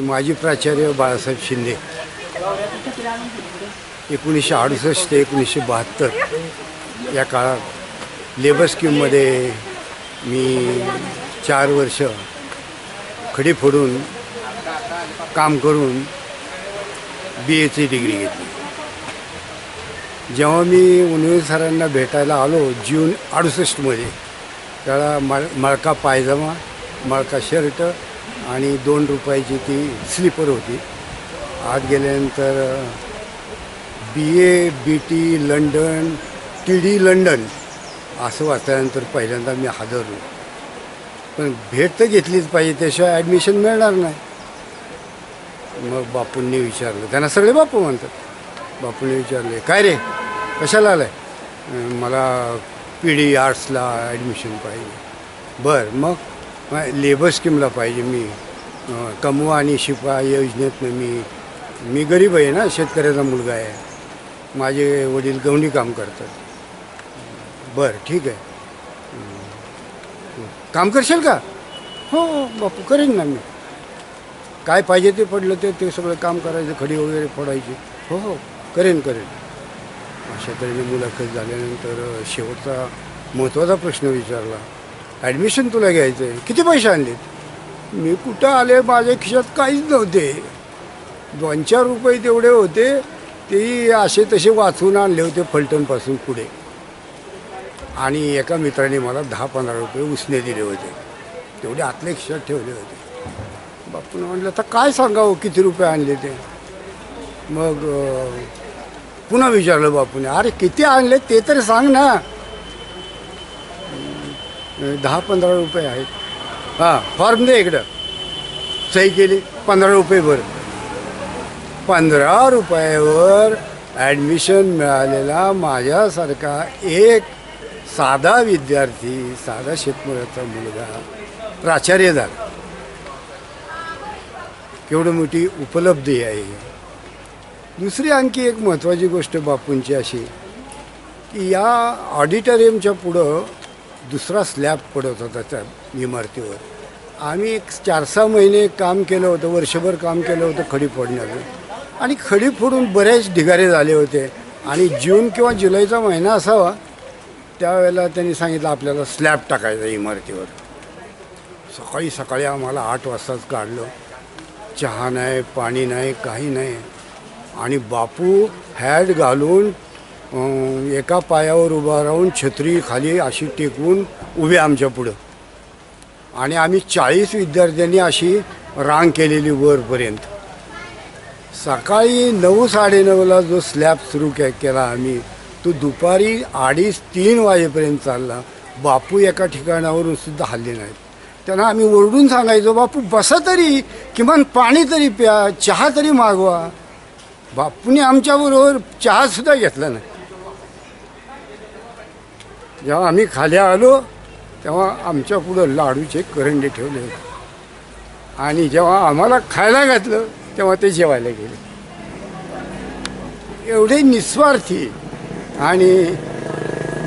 माजी प्राचार्य बाळासाहेब शिंदे 1968 ते 1972 या काळात लेबर स्कीममध्ये मी 4 वर्ष खडी फोडून काम करून BAची डिग्री घेतली. जेव्हा मी उन्नवी सरांना भेटायला आलो जून 68मध्ये, त्याला मळका पायजमा, मळका शर्ट आणि 2 रुपयाची ती स्लीपर होती. आत गेल्यानंतर BA BT London TD London असं वाचल्यानंतर पहिल्यांदा मी हादरलो. पण भेट तर घेतलीच पाहिजे, त्याशिवाय ॲडमिशन मिळणार नाही. मग बापूंनी विचारलं, त्यांना सगळे बापू म्हणतात. बापूंनी विचारले, काय रे कशाला आलं आहे? मला PD आर्ट्सला ॲडमिशन पाहिजे. बरं, मग लेबर स्कीमला पाहिजे. मी कमवा आणि शिपा योजनेतनं मी गरीब आहे ना, शेतकऱ्याचा मुलगा आहे. माझे वडील गवंडी काम करतात. बरं ठीक आहे, काम करशील का? हो बापू करेन ना. मी काय पाहिजे ते पडलं ते सगळं काम करायचं, खडी वगैरे फोडायची. हो करेन. अशा तऱ्हेने मुलाखत झाल्यानंतर शेवटचा महत्त्वाचा प्रश्न विचारला, ॲडमिशन तुला घ्यायचं आहे, किती पैसे आणलेत? मी कुठं आले, माझ्या खिशात काहीच नव्हते. 2-4 रुपये तेवढे होते, तेही असे तसे वाचून आणले होते फलटणपासून पुढे. आणि एका मित्राने मला 10-15 रुपये उसने दिले होते, तेवढे आतल्या खिशात ठेवले होते. बापून म्हटलं, आता काय सांगावं किती रुपये आणले ते. मग पुन्हा विचारलं बापूने, अरे किती आणले ते तर सांग ना. 10-15 रुपये आहेत. हां, फॉर्म दे इकडं. सही केली, 15 रुपये भर. 15 रुपयावर ॲडमिशन मिळालेला माझ्यासारखा एक साधा विद्यार्थी, साधा शेतमजुराचा मुलगा प्राचार्य झाला. केवढी मोठी उपलब्धी आहे. दुसरी आणखी एक महत्त्वाची गोष्ट बापूंची अशी की या ऑडिटोरियमच्या पुढं दुसरा स्लॅब पडत होता त्या इमारतीवर. आम्ही एक 4-6 महिने काम केलं होतं, वर्षभर काम केलं होतं खडी फोडण्याचं. आणि खडी फोडून बरेच ढिगारे झाले होते. आणि जून किंवा जुलैचा महिना असावा, त्यावेळेला त्यांनी सांगितलं आपल्याला स्लॅब टाकायचा इमारतीवर. सकाळी आम्हाला 8 वाजताच काढलं. चहा नाही, पाणी नाही, काही नाही. आणि बापू हॅट घालून एका पायावर उभा राहून छत्री खाली अशी टेकवून उभे आमच्या पुढं. आणि आम्ही 40 विद्यार्थ्यांनी अशी रांग केलेली वरपर्यंत. सकाळी 9-9:30ला जो स्लॅब सुरू केला आम्ही, तो दुपारी 2:30-3 वाजेपर्यंत चालला. बापू एका ठिकाणावरून सुद्धा हल्ले नाहीत. त्यांना आम्ही ओरडून सांगायचो, बापू बसा तरी, किमान पाणी तरी प्या, चहा तरी मागवा. बापूने आमच्याबरोबर चहासुद्धा घेतला नाही. जेव्हा आम्ही खाली आलो तेव्हा आमच्या पुढं लाडूचे करंडे ठेवले होते. आणि जेव्हा आम्हाला खायला घातलं तेव्हा ते जेवायला गेले. एवढे निस्वार्थी आणि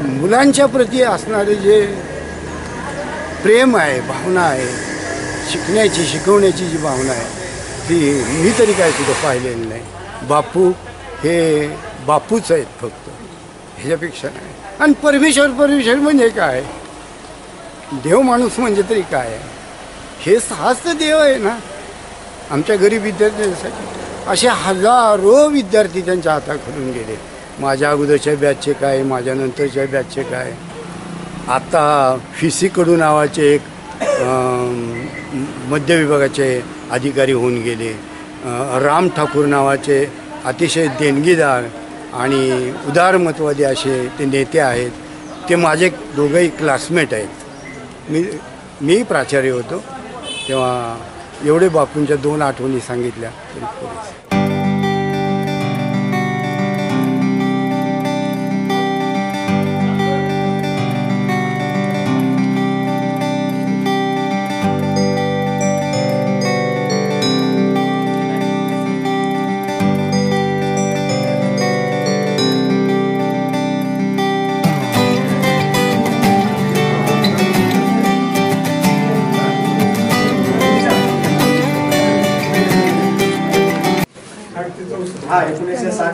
मुलांच्या प्रती असणारे जे प्रेम आहे, भावना आहे, शिकवण्याची जी भावना आहे, ती मी तरी काय सुद्धा पाहिलेलं नाही. बापू हे बापूच आहेत फक्त, ह्याच्यापेक्षा नाही. आणि परमेश्वर म्हणजे काय, देव माणूस म्हणजे तरी काय आहे, हाच तर देव आहे ना आमच्या गरीब विद्यार्थ्यांसाठी. असे हजारो विद्यार्थी त्यांच्या हाताखालून गेले. माझ्या अगोदरच्या बॅचचे काय, माझ्या नंतरच्या बॅचचे काय. आता फिसीकडू नावाचे एक मध्य विभागाचे अधिकारी होऊन गेले. राम ठाकूर नावाचे अतिशय देणगीदार आणि उदारमतवादी असे ते नेते आहेत. ते माझे दोघंही क्लासमेट आहेत. मी प्राचार्य होतो तेव्हा. एवढे बापूंच्या 2 आठवणी सांगितल्या तरी पुरेसे.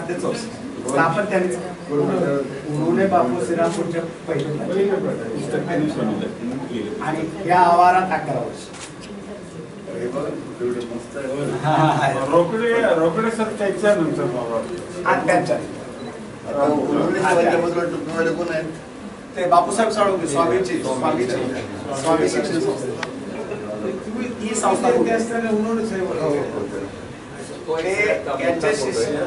ते 64 स्थापन त्यांनीच उन्होंने बापू श्रीरामपूरच्या पहिले आणि या आवारात 11 वर्ष रोकडे सर त्याच्यानंतर त्यांच्या ते बापूसाहेब साळुंखे स्वामीची शिक्षण संस्था ही संस्था यांच्या शिष्य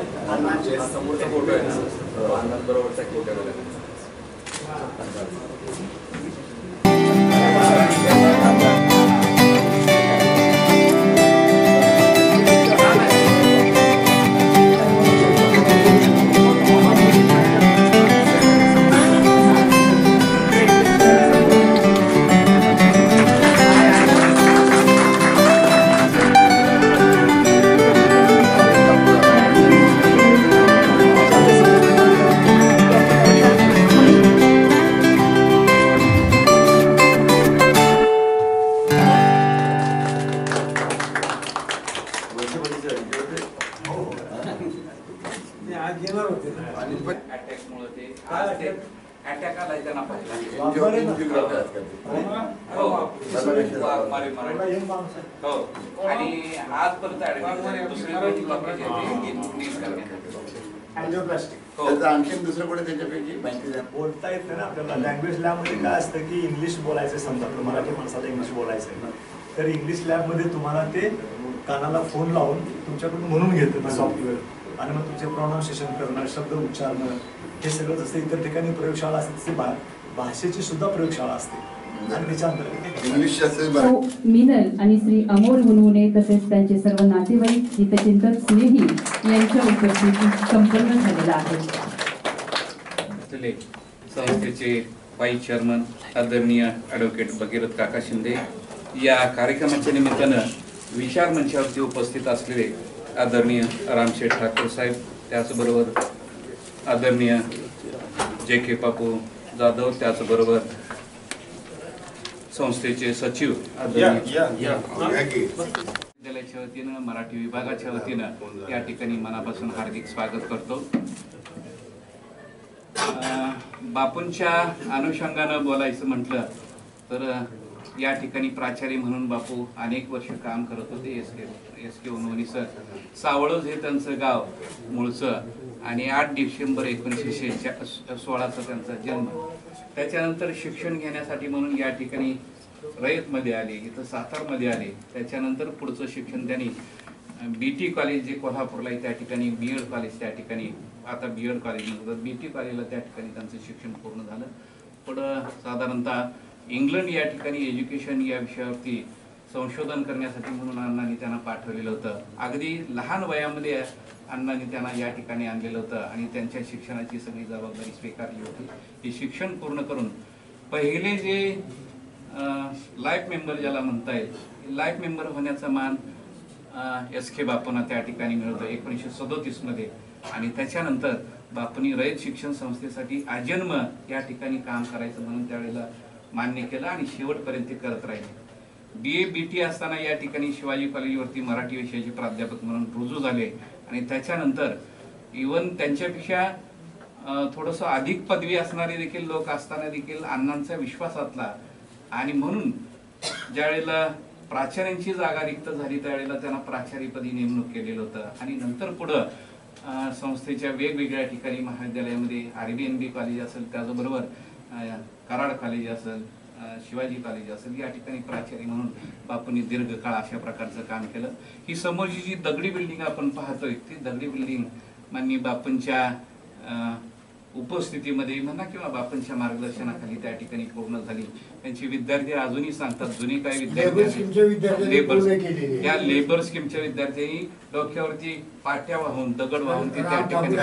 आणखी दुसरं कोणी त्याच्यापैकी माहिती बोलता येत नाही ना आपल्याला. लँग्वेज लॅबमध्ये काय असतं की इंग्लिश बोलायचं, समजा मराठी माणसाला इंग्लिश बोलायचं आहे तर इंग्लिश लॅबमध्ये तुम्हाला ते कानाला फोन लावून तुमच्याकडून म्हणून घेतं सॉफ्टवेअर आणि मग तुमचे प्रोनाउन्सिएशन करणं, शब्द उच्चारणं हे सगळं जसं इतर ठिकाणी प्रयोगशाळा असते तसे भाषेची सुद्धा प्रयोगशाळा असते आणि त्याच्या अंतर्गत इंग्लिश मिनल आणि श्री अमोल हुनहुने तसेच त्यांचे सर्व नातेवाईक हितचिंतक स्नेही यांच्या उपस्थितीत संपन्न झालेला आहे. संस्थेचे वाईस चेअरमन आदरणीय ॲडव्होकेट भगीरथ काका शिंदे, या कार्यक्रमाच्या निमित्तानं विचार मंचावरती उपस्थित असलेले आदरणीय रामशेठ ठाकूर साहेब, त्याचबरोबर आदरणीय JK पापू जाधव, त्याचबरोबर संस्थेचे सचिव विद्यालयाच्या वतीनं, मराठी विभागाच्या वतीनं या ठिकाणी मनापासून हार्दिक स्वागत करतो. बापूंच्या अनुषंगानं बोलायचं म्हटलं तर या ठिकाणी प्राचार्य म्हणून बापू अनेक वर्ष काम करत होते. एस के उन्होंने सर, सावळज हे त्यांचं गाव मूळचं आणि 8 डिसेंबर 1916चा त्यांचा जन्म. त्याच्यानंतर शिक्षण घेण्यासाठी म्हणून या ठिकाणी रयतमध्ये आले, इथं सातारमध्ये आले. त्याच्यानंतर पुढचं शिक्षण त्यांनी BT कॉलेज जे कोल्हापूरला आहे त्या ठिकाणी, BEd कॉलेज त्या ठिकाणी, आता BEd कॉलेज म्हणतात, BT कॉलेजला त्या ठिकाणी त्यांचं शिक्षण पूर्ण झालं. पुढं साधारणतः इंग्लंड या ठिकाणी एज्युकेशन या विषयावरती संशोधन करण्यासाठी म्हणून अण्णांनी त्यांना पाठवलेलं होतं. अगदी लहान वयामध्ये अण्णांनी त्यांना या ठिकाणी आणलेलं होतं आणि त्यांच्या शिक्षणाची सगळी जबाबदारी स्वीकारली होती. हे शिक्षण पूर्ण करून पहिले जे लाईफ मेंबर ज्याला म्हणता येईल, लाईफ मेंबर होण्याचा मान SK बापूंना त्या ठिकाणी मिळतो 1937 मध्ये. आणि त्याच्यानंतर बापूंनी रयत शिक्षण संस्थेसाठी आजन्म या ठिकाणी काम करायचं म्हणून त्यावेळेला मान्य केलं आणि शेवटपर्यंत करत राहिले. BA BT असताना या ठिकाणी शिवाजी कॉलेजवरती मराठी विषयाचे प्राध्यापक म्हणून रुजू झाले आणि त्याच्यानंतर इवन त्यांच्यापेक्षा थोडंसं अधिक पदवी असणारे देखील लोक असताना देखील अण्णांचा विश्वासातला आणि म्हणून ज्यावेळेला प्राचार्यांची जागा रिक्त झाली त्यावेळेला त्यांना प्राचार्यपदी नेमणूक केलेलं होतं. आणि नंतर पुढं संस्थेच्या वेगवेगळ्या ठिकाणी महाविद्यालयामध्ये RBNB कॉलेज असेल, त्याचबरोबर कराड कॉलेज असेल, शिवाजी कॉलेज असेल, या ठिकाणी प्राचार्य म्हणून बापूंनी दीर्घकाळ अशा प्रकारचं काम केलं. ही समोरची जी दगडी बिल्डिंग आपण पाहतोय ती दगडी बिल्डिंग माननीय बापूंच्या उपस्थितीमध्ये म्हणा किंवा बापूंच्या मार्गदर्शनाखाली त्या ठिकाणी पूर्ण झाली. त्यांची विद्यार्थी अजूनही सांगतात, जुनी काय विद्यार्थी या लेबर स्कीमच्या विद्यार्थ्यांनी डोक्यावरती पाट्या वाहून दगड वाहून ते त्या ठिकाणी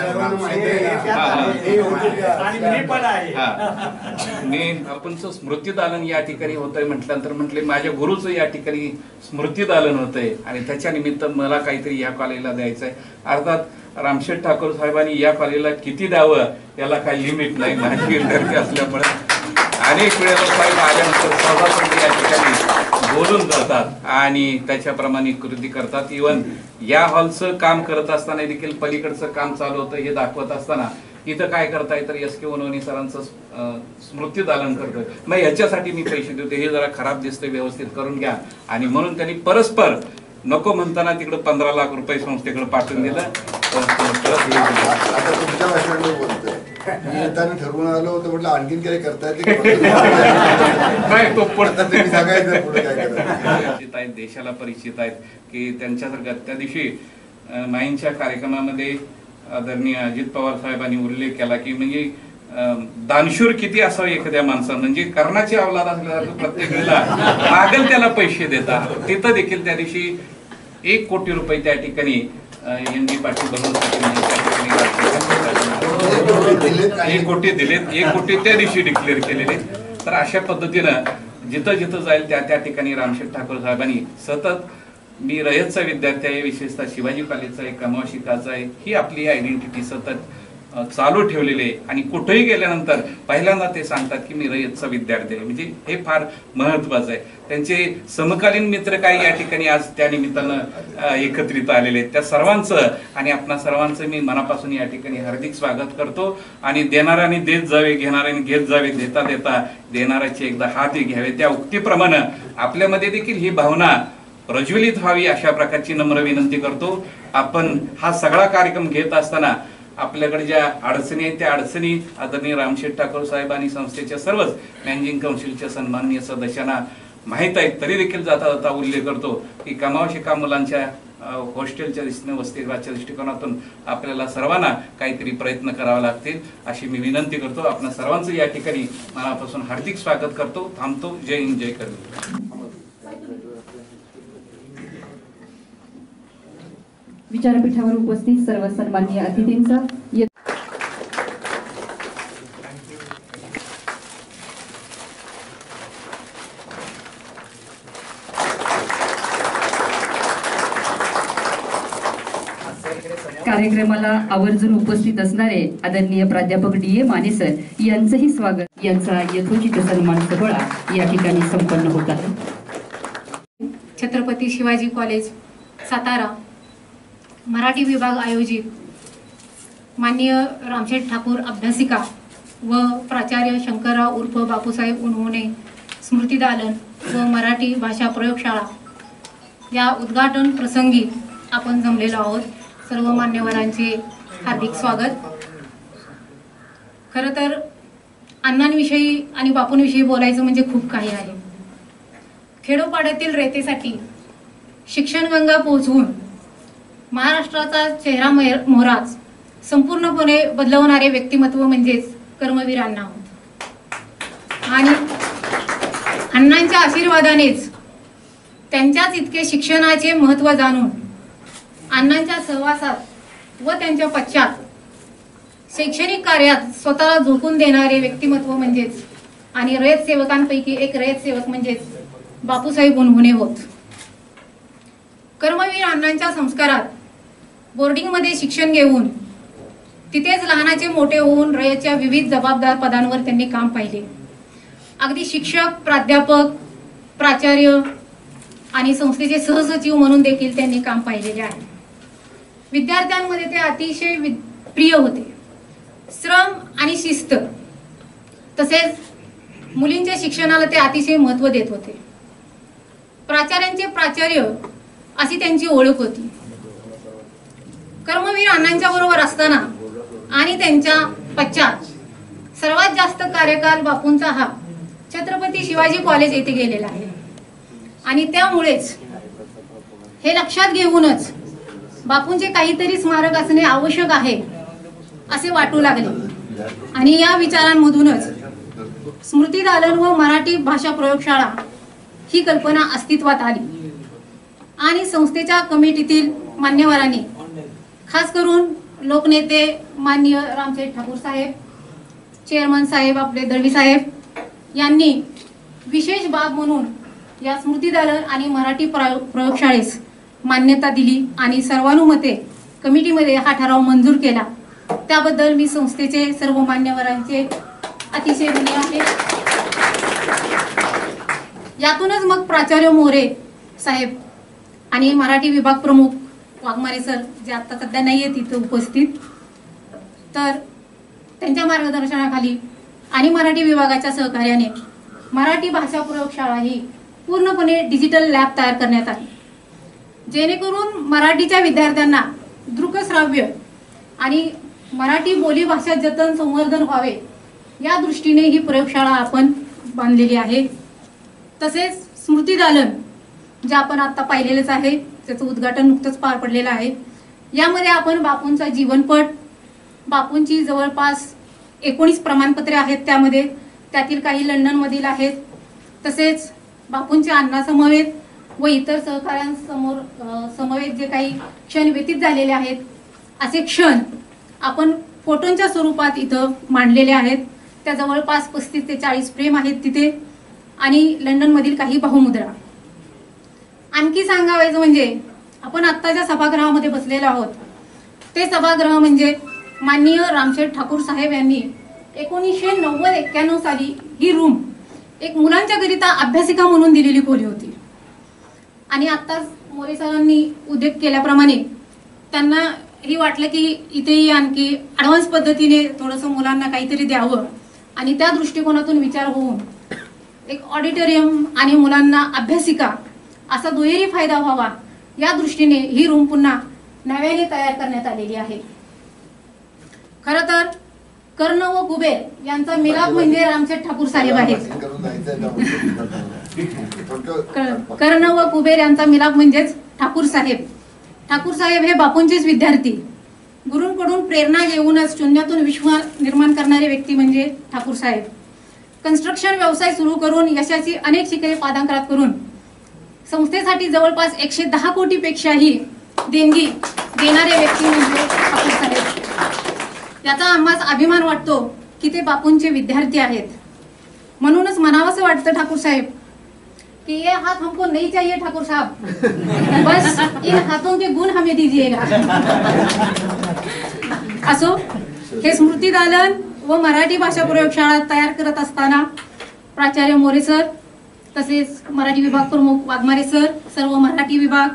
बापूंचं स्मृतिदालन या ठिकाणी होतंय म्हटल्यानंतर म्हटले माझ्या गुरुचं या ठिकाणी स्मृतिदालन होतंय आणि त्याच्या निमित्त मला काहीतरी या कॉलेजला द्यायचंय. अर्थात रामशेठ ठाकूर साहेबांनी या कॉलेजला किती द्यावं याला काही लिमिट नाही. माझी विद्यार्थी असल्यामुळे अनेक वेळेला साहेब आल्यानंतर सहभागी या ठिकाणी बोलून जातात आणि त्याच्याप्रमाणे कृती करतात. इव्हन या हॉलचं काम करत असताना देखील पलीकडचं काम चालू होतं हे दाखवत असताना इथं काय करताय तर एस के वनवणे सरांचं स्मृतिदालन करतोय. मग याच्यासाठी मी पैसे देतो, हे जरा खराब दिसतंय, व्यवस्थित करून घ्या. आणि म्हणून त्यांनी परस्पर नको म्हणताना तिकडे 15 लाख रुपये संस्थेकडे पाठवून दिलं. आता तुमच्या भाषणावर बोलतोय, मी येताना ठरवून आलो होतं, म्हटलं आणखीन काही करता येते काय तो पडता तुम्ही सांगायचं पुढे काय करायचं. परिचित आहेत, देशाला परिचित आहेत की त्यांच्यासारख्या त्या दिवशी माईंच्या कार्यक्रमामध्ये आदरणीय अजित पवार साहेबांनी उल्लेख केला की म्हणजे दानशूर किती असावं एखाद्या माणसानं, म्हणजे कर्णाची अवलाद असल्यासारखं प्रत्येक वेळेला मागेल त्याला पैसे देतात. तिथं देखील त्या दिवशी 1 कोटी रुपये त्या ठिकाणी एनजी पाटील बनवण्यासाठी एक कोटी दिलेत, 1 कोटी त्या दिवशी डिक्लेअर केलेले. तर अशा पद्धतीनं जिथं जिथं जाईल त्या त्या ठिकाणी रामशेठ ठाकूर साहेबांनी सतत मी रयतचा विद्यार्थी आहे, विशेषतः शिवाजी कॉलेजचा आहे, कमाव शिकायचा आहे, ही आपली आयडेंटिटी सतत चालू ठेवलेली आहे. आणि कुठेही गेल्यानंतर पहिल्यांदा ते सांगतात की मी रयतचा विद्यार्थी आहे. म्हणजे हे फार महत्वाचं आहे. त्यांचे समकालीन मित्र काही या ठिकाणी आज त्या निमित्तानं एकत्रित आलेले आहेत. त्या सर्वांचं आणि आपणा सर्वांचं मी मनापासून या ठिकाणी हार्दिक स्वागत करतो. आणि देणाऱ्याने देत जावे, घेणाऱ्याने घेत जावे, देता देता देणाऱ्याचे एकदा हात घ्यावे, त्या उक्तीप्रमाणे आपल्यामध्ये देखील ही भावना प्रज्वलित व्हावी अशा प्रकारची नम्र विनंती करतो. आपण हा सगळा कार्यक्रम घेत असताना आपल्याकडे ज्या अडचणी आहेत त्या अडचणी आदरणीय रामशेठ ठाकूर साहेब आणि संस्थेच्या सर्वच मॅनेजिंग काउन्सिलच्या सन्माननीय सदस्यांना माहीत आहेत. तरी देखील जाता जाता उल्लेख करतो की कमाव शिका मुलांच्या हॉस्टेलच्या दृष्टीने, वसतिगृहाच्या दृष्टिकोनातून आपल्याला सर्वांना काहीतरी प्रयत्न करावे लागतील अशी मी विनंती करतो. आपण सर्वांचं या ठिकाणी मनापासून हार्दिक स्वागत करतो. थांबतो. जय हिंद, जय करतो. विचारपीठावर उपस्थित सर्व सन्माननीय अतिथींचा कार्यक्रमाला आवर्जून उपस्थित असणारे आदरणीय प्राध्यापक डी ए माने सर यांचंही स्वागत. यांचा यथोचित सन्मान सोहळा या ठिकाणी संपन्न होत आहे. छत्रपती शिवाजी कॉलेज सातारा मराठी विभाग आयोजित माननीय रामशेठ ठाकूर अभ्यासिका व प्राचार्य शंकरराव उर्फ बापूसाहेब उनवणे स्मृतिदालन व मराठी भाषा प्रयोगशाळा या उद्घाटन प्रसंगी आपण जमलेलो आहोत. सर्व मान्यवरांचे हार्दिक स्वागत. खरं तर अण्णांविषयी आणि बापूंविषयी बोलायचं म्हणजे खूप काही आहे. खेडोपाड्यातील रयतेसाठी शिक्षण गंगा पोहोचवून महाराष्ट्राचा चेहरा मोहराच संपूर्णपणे बदलवणारे व्यक्तिमत्व म्हणजेच कर्मवीर अण्णा होत. आणि अण्णांच्या आशीर्वादानेच त्यांच्याच इतके शिक्षणाचे महत्त्व जाणून अण्णांच्या सहवासात व त्यांच्या पश्चात शैक्षणिक कार्यात स्वतःला झोकून देणारे व्यक्तिमत्व म्हणजेच आणि रयत सेवकांपैकी एक रयत सेवक म्हणजेच बापूसाहेब उनवणे होत. कर्मवीर अण्णांच्या संस्कारात बोर्डिंगमध्ये शिक्षण घेऊन तिथेच लहानाचे मोठे होऊन रयतच्या विविध जबाबदार पदांवर त्यांनी काम पाहिले. अगदी शिक्षक, प्राध्यापक, प्राचार्य आणि संस्थेचे सहसचिव म्हणून देखील त्यांनी काम पाहिलेले आहे. विद्यार्थ्यांमध्ये ते अतिशय प्रिय होते. श्रम आणि शिस्त तसेच मुलींच्या शिक्षणाला ते अतिशय महत्त्व देत होते. प्राचार्यांचे प्राचार्य अशी त्यांची ओळख होती. कर्मवीर अण्णांच्या बरोबर असताना आणि त्यांच्या पश्चात सर्वात जास्त कार्यकाल बापूंचा हा छत्रपती शिवाजी कॉलेज येथे गेलेला आहे. आणि त्यामुळेच हे लक्षात घेऊनच बापूंचे काहीतरी स्मारक असणे आवश्यक आहे असे वाटू लागले. आणि या विचारांमधूनच स्मृतिदालन व मराठी भाषा प्रयोगशाळा ही कल्पना अस्तित्वात आली. आणि संस्थेच्या कमिटीतील मान्यवरांनी खास करून लोकनेते माननीय रामशेठ ठाकूर साहेब, चेअरमन साहेब आपले दळवी साहेब यांनी विशेष बाब म्हणून या स्मृतिदालन आणि मराठी प्रयोगशाळेस मान्यता दिली आणि सर्वानुमते कमिटीमध्ये हा ठराव मंजूर केला. त्याबद्दल मी संस्थेचे सर्व मान्यवरांचे अतिशय ऋणी आहे. यातूनच मग प्राचार्य मोरे साहेब आणि मराठी विभाग प्रमुख वाघमारे सर, जे आता सध्या नाही आहेत तिथं उपस्थित, तर त्यांच्या मार्गदर्शनाखाली आणि मराठी विभागाच्या सहकार्याने मराठी भाषा प्रयोगशाळा ही पूर्णपणे डिजिटल लॅब तयार करण्यात आली, जेणेकरून मराठीच्या विद्यार्थ्यांना दृकश्राव्य आणि मराठी बोली भाषा जतन संवर्धन व्हावे या दृष्टीने ही प्रयोगशाळा आपण बांधलेली आहे. तसेच स्मृती दालन जे आपण आता पाहिलेलेच आहे, त्याचं उद्घाटन नुकतंच पार पडलेलं आहे. यामध्ये आपण बापूंचा जीवनपट, बापूंची जवळपास 19 प्रमाणपत्रे आहेत त्यातील काही लंडनमधील आहेत. तसेच बापूंचे अण्णासमवेत व इतर सहकाऱ्यांसमोर समवेत जे काही क्षण व्यतीत झालेले आहेत, असे क्षण आपण फोटोंच्या स्वरूपात इथं मांडलेले आहेत. त्या जवळपास 35 ते 40 फ्रेम आहेत तिथे, आणि लंडनमधील काही बहुमुद्रा. आणखी सांगायचं म्हणजे आपण आत्ता ज्या सभागृहामध्ये बसलेलो आहोत, ते सभागृह म्हणजे माननीय रामशेठ ठाकूर साहेब यांनी 1990-91 साली ही रूम एक मुलांच्या करिता अभ्यासिका म्हणून दिलेली खोली होती. आणि आत्ताच मोरे सरांनी उल्लेख केल्याप्रमाणे त्यांना ही वाटलं की इथेही आणखी ॲडव्हान्स पद्धतीने थोडंसं मुलांना काहीतरी द्यावं, आणि त्या दृष्टिकोनातून विचार होऊन एक ऑडिटोरियम आणि मुलांना अभ्यासिका असा दुहेरी फायदा व्हावा या दृष्टीने ही रूम पुन्हा नव्याने तयार करण्यात आलेली आहे. खरं तर कर्ण व कुबेर यांचा मिलाप म्हणजे रामशेठ ठाकूर साहेब आहेत. कर्ण व कुबेर यांचा मिलाप म्हणजेच ठाकूर साहेब. ठाकूर साहेब हे बापूंचेच विद्यार्थी. गुरूंकडून प्रेरणा घेऊनच शून्यातून विश्व निर्माण करणारे व्यक्ती म्हणजे ठाकूर साहेब. कन्स्ट्रक्शन व्यवसाय सुरू करून यशाची अनेक शिखरे पादांकरात करून संस्थेसाठी जवळपास 110 कोटीपेक्षाही देणगी देणारे व्यक्ती म्हणजे ठाकूर साहेब. याचा आम्हाला अभिमान वाटतो की ते बापूंचे विद्यार्थी आहेत. म्हणूनच म्हणावंसं वाटतं ठाकूर साहेब कि ये हाथ हमको नहीं चाहिए ठाकुर साहब, बस इन हाथों के गुण हमें दीजिएगा. असो, हे स्मृती दालन व मराठी भाषा प्रयोगशाळा तयार करत असताना प्राचार्य मोरे सर, तसेच मराठी विभाग प्रमुख वाघमारे सर, सर्व मराठी विभाग,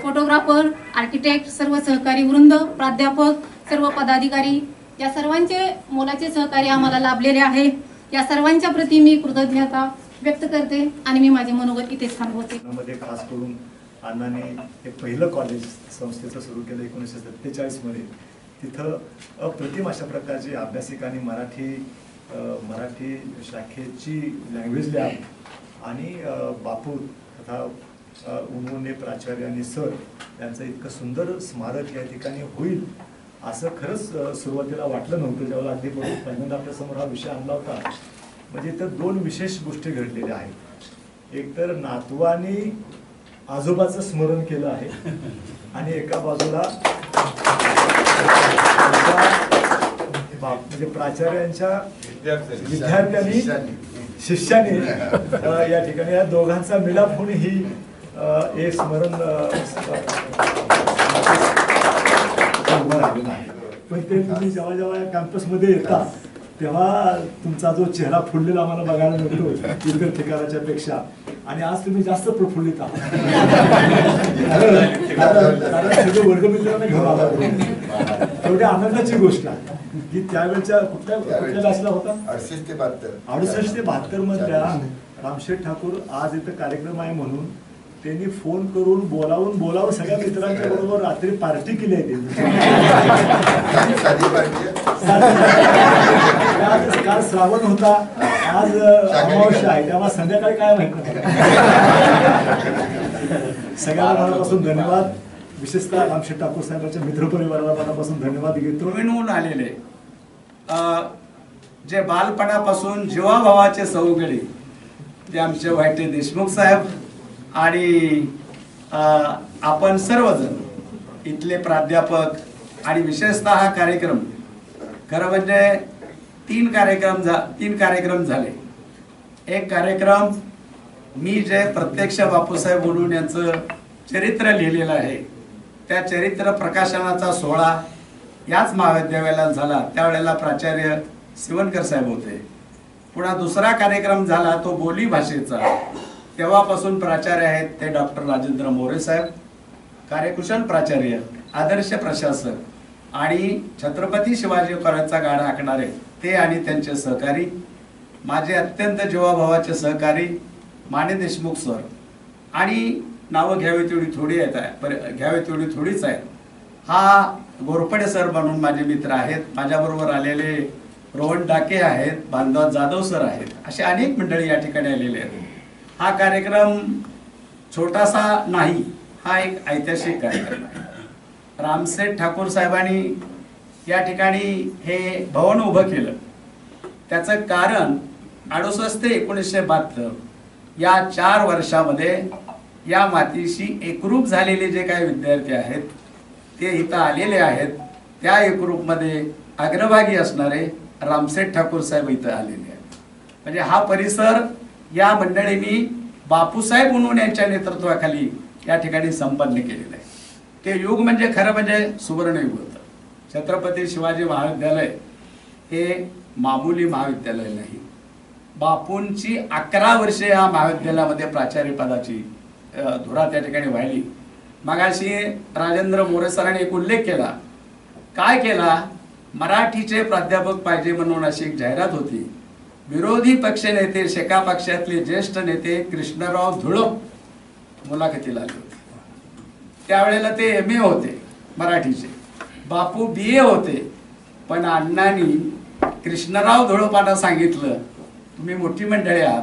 फोटोग्राफर, आर्किटेक्ट, सर्व सहकारी वृंद, प्राध्यापक, सर्व पदाधिकारी, या सर्वांचे मोलाचे सहकार्य आम्हाला लाभलेले आहे. या सर्वांच्या प्रती मी कृतज्ञता व्यक्त करते आणि मी माझे मनोगत इथेच थांबवते. मध्ये खास करून अण्णाने हे पहिलं कॉलेज संस्थेचं सुरू केलं 1947 मध्ये. तिथं अप्रतिम अशा प्रकारची अभ्यासिकांनी मराठी शाखेची लँग्वेज लॅब आणि बापू तथा उन्होंने प्राचार्य आणि सर यांचं इतकं सुंदर स्मारक या ठिकाणी होईल असं खरंच सुरुवातीला वाटलं नव्हतं. जेव्हा अगदी पहिल्यांदा आपल्यासमोर हा विषय आणला होता, म्हणजे तर दोन विशेष गोष्टी घडलेल्या आहेत. एक तर नातवानी आजोबाचं स्मरण केलं आहे आणि एका बाजूला म्हणजे प्राचार्यांच्या विद्यार्थ्यांनी शिष्याने या ठिकाणी या दोघांचा मिलाप होणे ही एक स्मरण पण ते तुम्ही जेव्हा जेव्हा या कॅम्पसमध्ये येतात तेव्हा तुमचा जो चेहरा फुललेला आम्हाला बघायला मिळतो इतर ठिकाणाच्या पेक्षा, आणि आज तुम्ही जास्त प्रफुल्लित आहात. कारण सगळे वर्गमित्रांना घेऊन आला. तेवढ्या आनंदाची गोष्ट आहे की त्यावेळेच्या कुठल्या बॅचला होता 68 ते 72 मधल्या रामशेठ ठाकूर आज इथं कार्यक्रम आहे म्हणून त्यांनी फोन करून बोलावून सगळ्या मित्रांच्या बरोबर रात्री पार्टी केली आहे. काल श्रावण होता, आज अमावस्या आहे, तेव्हा संध्याकाळी काय माहित नाही. सगळ्यांना मनापासून धन्यवाद. विशेषतः रामशेठ ठाकूर साहेबांच्या मित्रपरिवाराला मनापासून धन्यवाद देतो. नवीन आलेले जे बालपणापासून जीवाभावाचे सौगडे ते आमचे वायटे देशमुख साहेब आणि आपण सर्वजण इथले प्राध्यापक, आणि विशेषतः हा कार्यक्रम खरं म्हणजे तीन कार्यक्रम झाले. एक कार्यक्रम मी जे प्रत्यक्ष बापूसाहेब म्हणून यांचं चरित्र लिहिलेलं आहे त्या चरित्र प्रकाशनाचा सोहळा याच महाविद्यालयात झाला. त्यावेळेला प्राचार्य सिवनकर साहेब होते. पुन्हा दुसरा कार्यक्रम झाला तो बोली भाषेचा, तेव्हापासून प्राचार्य आहेत ते डॉक्टर राजेंद्र मोरे साहेब, कार्यकुशल प्राचार्य, आदर्श प्रशासक आणि छत्रपती शिवाजी कॉलेजचा गाडा आखणारे ते आणि त्यांचे सहकारी, माझे अत्यंत जीवाभावाचे सहकारी माने देशमुख सर, आणि नावं घ्यावी तेवढी थोडी घ्यावी तेवढी थोडीच आहेत. हा गोरपडे सर म्हणून माझे मित्र आहेत, माझ्याबरोबर आलेले रोहन डाके आहेत, बांधव जाधव सर आहेत, असे अनेक मंडळी या ठिकाणी आलेले आहेत. हा कार्यक्रम छोटासा नाही, हा एक ऐतिहासिक कार्यक्रम आहे. रामसेठ ठाकूर साहेबांनी या ठिकाणी हे भवन उभं केलं. त्याचं कारण 68 ते 1972 या 4 वर्षामध्ये या मातीशी एकरूप झालेले जे काही विद्यार्थी आहेत ते इथं आलेले आहेत. त्या एकरूपमध्ये अग्रभागी असणारे रामसेठ ठाकूर साहेब इथं आलेले आहेत. म्हणजे हा परिसर या मंडळींनी बापूसाहेब उनवणे यांच्या नेतृत्वाखाली या ठिकाणी संपन्न केलेलं आहे. ते युग म्हणजे खरं म्हणजे सुवर्णयुग होतं. छत्रपती शिवाजी महाविद्यालय हे मामूली महाविद्यालय नाही. बापूंची 11 वर्षे या महाविद्यालयामध्ये प्राचार्य पदाची धुरा त्या ठिकाणी वाहिली. मगाशी राजेंद्र मोरे सरांनी एक उल्लेख केला. काय केला? मराठीचे प्राध्यापक पाहिजे म्हणून अशी एक जाहिरात होती. विरोधी पक्षनेते, शेका पक्षातले ज्येष्ठ नेते कृष्णराव धुळप मुलाखतीला आले होते. त्यावेळेला ते MA होते मराठीचे, बापू BA होते. पण अण्णांनी कृष्णराव धुळपांना सांगितलं, तुम्ही मोठी मंडळी आहात,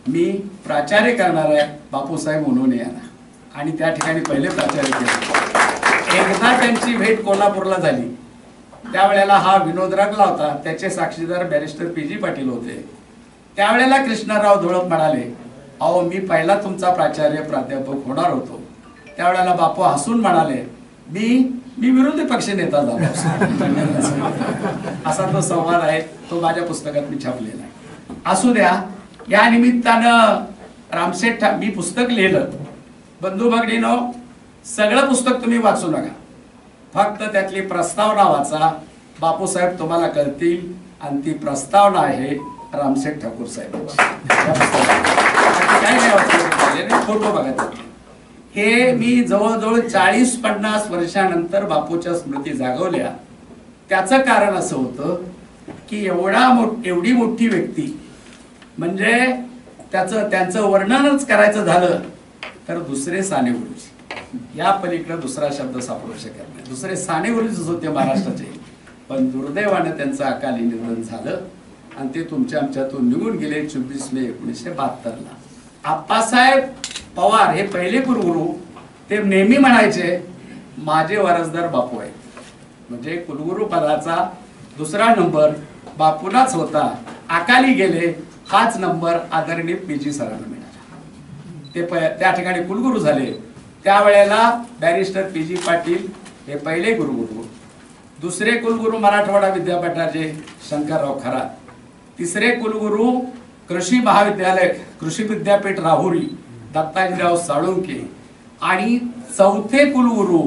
मी प्राचार्य करणार आहे बापूसाहेब उनवणे यांना, आणि त्या ठिकाणी पहिले प्राचार्य केले. एकदा त्यांची भेट कोल्हापूरला झाली. त्यावेळेला हा विनोद रगला होता, त्याचे साक्षीदार बॅरिस्टर PG पाटील होते. त्यावेळेला कृष्णराव धुळप म्हणाले, अहो मी पहिला तुमचा प्राचार्य प्राध्यापक होणार होतो. त्यावेळेला बापू हसून म्हणाले, मी विरोधी पक्ष नेता झालो. असा तो संवाद आहे, तो माझ्या पुस्तकात मी छापलेला आहे. असू द्या, या निमित्तानं रामसेठ मी पुस्तक लिहिलं. बंधू भगिनीनो, सगळं पुस्तक तुम्ही वाचू नका, फक्त त्यातली प्रस्तावना वाचा. बापूसाहेब तुम्हाला कळतील, आणि ती प्रस्तावना आहे रामसेठ ठाकूर साहेबांची. काय नाही वाचलं, फोटो बघा. हे मी जवळजवळ 40-50 वर्षानंतर बापूच्या स्मृती जागवल्या. त्याचं कारण असं होतं की एवढी मोठी व्यक्ती, म्हणजे त्यांचं वर्णनच करायचं झालं तर दुसरे साने गुरुजी, या पलीकडे दुसरा शब्द सापडू शकत नाही. दुसरे साने गुरुजीच होते महाराष्ट्राचे, पण दुर्दैवानं त्यांचं अकाली निधन झालं आणि ते तुमच्या आमच्यातून निघून गेले 24 मे 1972ला. आप्पासाहेब पवार हे पहिले कुलगुरू, ते नेहमी म्हणायचे माझे वारसदार बापू आहेत. म्हणजे कुलगुरू पदाचा दुसरा नंबर बापूलाच होता. अकाली गेले, हाच नंबर आदरणीय PG सरांना मिळाला. ते त्या ठिकाणी कुलगुरू झाले. त्यावेळेला बॅरिस्टर PG पाटील हे पहिले कुलगुरू. दुसरे कुलगुरू मराठवाडा विद्यापीठाचे शंकरराव खरात. तिसरे कुलगुरू कृषी महाविद्यालय, कृषी विद्यापीठ राहुरी दत्ताजीराव साळुंके. आणि चौथे कुलगुरू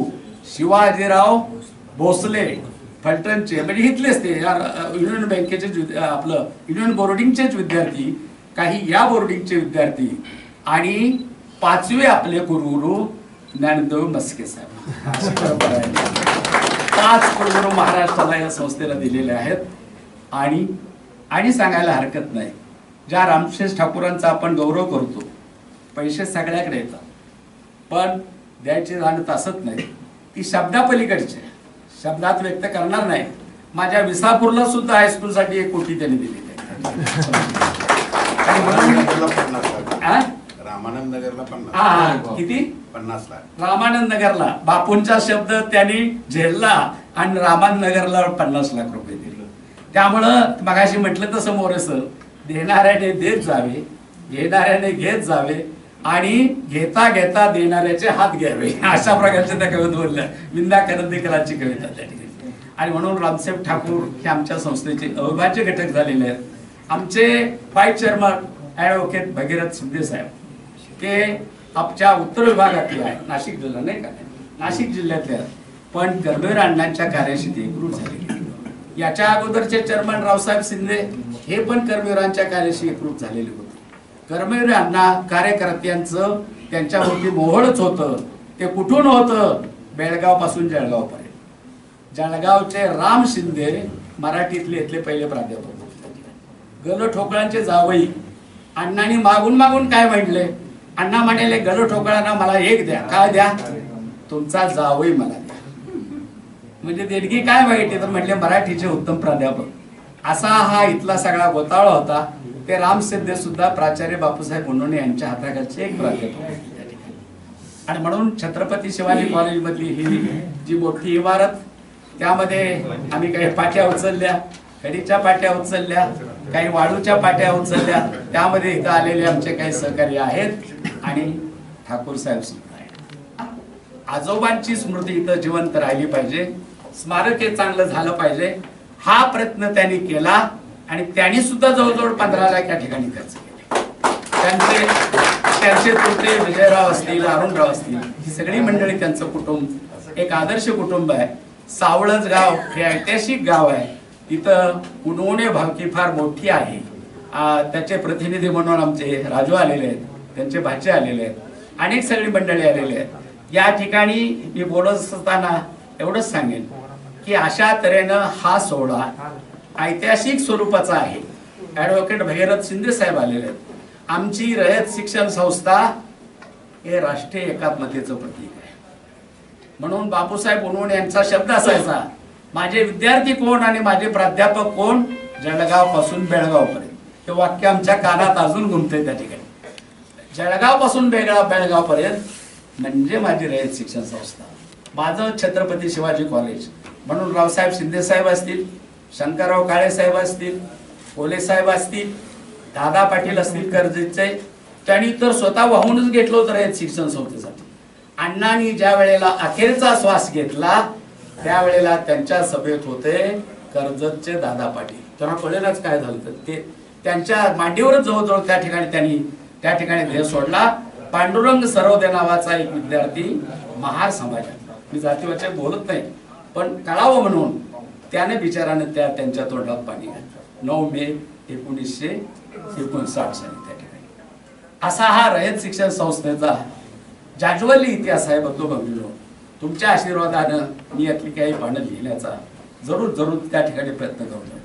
शिवाजीराव भोसले फलटणचे, म्हणजे इथलेच ते युनियन बँकेचे आपलं युनियन बोर्डिंगचेच विद्यार्थी, काही या बोर्डिंगचे विद्यार्थी. आणि पाचवे आपले कुलगुरू ज्ञानदेव मस्के साहेब. अशी परंपरा आहे. 5 कुलगुरू महाराष्ट्राला या संस्थेला दिलेले आहेत. आणि सांगायला हरकत नाही, ज्या रामशेष ठाकूरांचा आपण गौरव करतो, पैसे सगळ्याकडे येतात, पण द्यायचे जाणत असत नाही. ती शब्दापलीकडचे, शब्दात व्यक्त करणार नाही. माझ्या विसापूरला सुद्धा हायस्कूलसाठी 1 कोटी त्यांनी दिलेली आहे. रामानंद नगरला किती? 50 लाख. रामानंद नगरला बापूंचा शब्द त्यांनी झेलला आणि रामानंद नगरला 50 लाख रुपये दिले. त्यामुळं मगाशी म्हटलं तसं मोरे सर, देणाऱ्याने देत जावे, घेणाऱ्याने घेत जावे, आणि घेता घेता देणाऱ्याचे हात घ्यावे, अशा प्रकारच्या त्या कविता बोलल्या. विंदा करंदीकरांची कविता त्या ठिकाणी. आणि म्हणून रामसाहेब ठाकूर हे आमच्या संस्थेचे अविभाज्य घटक झालेले आहेत. आमचे 5 चेअरमन ॲडव्होकेट भगीरथ शिंदे साहेब, ते आमच्या उत्तर विभागातले आहेत, नाशिक जिल्हा नाही का, नाशिक जिल्ह्यातले आहेत, पण कर्मवीर अण्णांच्या कार्याशी ते एकरूप झालेले. याच्या अगोदरचे चेअरमन रावसाहेब शिंदे हे पण कर्मवीरांच्या कार्याशी एकरूप झालेले होते. कर्मवीर अण्णा कार्यकर्त्यांचं त्यांच्यावरती मोहळच होतं. ते कुठून होतं? बेळगाव पासून जळगाव पर्यंत. जळगावचे राम शिंदे मराठीतले इथले पहिले प्राध्यापक होते. गल ठोकळांचे जावई. अण्णांनी मागून मागून काय म्हणले? अण्णा म्हणाले गल ठोकळांना मला एक द्या. काय द्या? तुमचा जावई मला द्या. म्हणजे देणगी काय माहिती? तर म्हटले मराठीचे उत्तम प्राध्यापक. असा हा इथला सगळा गोतावळा होता. ते राम शिंदे सुद्धा प्राचार्य बापूसाहेब उन्होंने यांच्या हाताखालचे एक प्राध्यापक होते. आणि म्हणून छत्रपती शिवाजी कॉलेज मधली ही जी मोठी इमारत, त्यामध्ये आम्ही काही पाट्या उचलल्या, खडीच्या पाट्या उचलल्या, काही वाळूच्या पाट्या उचलल्या. त्यामध्ये इथं आलेले आमचे काही सहकारी आहेत आणि ठाकूर साहेब सुद्धा आहेत. आजोबांची स्मृती इथं जिवंत राहिली पाहिजे, स्मारक हे चांगलं झालं पाहिजे, हा प्रयत्न त्यांनी केला. आणि त्यांनी सुद्धा जवळजवळ 15 लाख या ठिकाणी खर्च केले. त्यांचे पुत्र विजयराव असतील, अरुणराव असतील, ही सगळी मंडळी, त्यांचं कुटुंब एक आदर्श कुटुंब आहे. सावळज गाव हे ऐतिहासिक गाव आहे. तिथं उन्होंने भावकी फार मोठी आहे. त्याचे प्रतिनिधी म्हणून आमचे राजू आलेले आहेत, त्यांचे भाचे आलेले आहेत, अनेक सगळी मंडळी आलेले आहेत. या ठिकाणी मी बोलत असताना एवढंच सांगेन की अशा तऱ्हेनं हा सोहळा ऐतिहासिक स्वरूपाचा आहे. ॲडव्होकेट भगीरथ शिंदे साहेब आलेले आहेत. आमची रयत शिक्षण संस्था हे राष्ट्रीय एकात्मतेचं प्रतीक आहे. म्हणून बापूसाहेब उन्होंने यांचा शब्द असायचा, माझे विद्यार्थी कोण आणि माझे प्राध्यापक कोण? जळगाव पासून बेळगाव पर्यंत. हे वाक्य आमच्या कानात अजून घुमते. त्या ठिकाणी जळगाव पासून बेळगाव पर्यंत म्हणजे माझी रयत शिक्षण संस्था, माझं छत्रपती शिवाजी कॉलेज. म्हणून रावसाहेब शिंदे साहेब असतील, शंकरराव काळे साहेब असतील, कोले साहेब असतील, दादा पाटील असतील कर्जतचे, त्यांनी तर स्वतः वाहूनच घेतलं होतं रयत शिक्षण संस्थेसाठी. अण्णांनी ज्या वेळेला अखेरचा श्वास घेतला त्यावेळेला त्यांच्या सभेत होते कर्जतचे दादा पाटील. त्यांना कळेलच काय झालं तर ते त्यांच्या मांडीवरच जवळजवळ त्या ठिकाणी देह सोडला. पांडुरंग सरोदे नावाचा एक विद्यार्थी महार समाजात, मी जातीवरचे बोलत नाही पण कळावं म्हणून त्याने बिचाराने त्यांच्या तोंडात पाणी घातलं. 9 मे 1959 साली त्या ठिकाणी. असा हा रयत शिक्षण संस्थेचा जाज्वल्य इतिहास आहे. बंधू भगिनींनो, तुमच्या आशीर्वादानं मी यातली काही पानं लिहिण्याचा जरूर त्या ठिकाणी प्रयत्न करतो.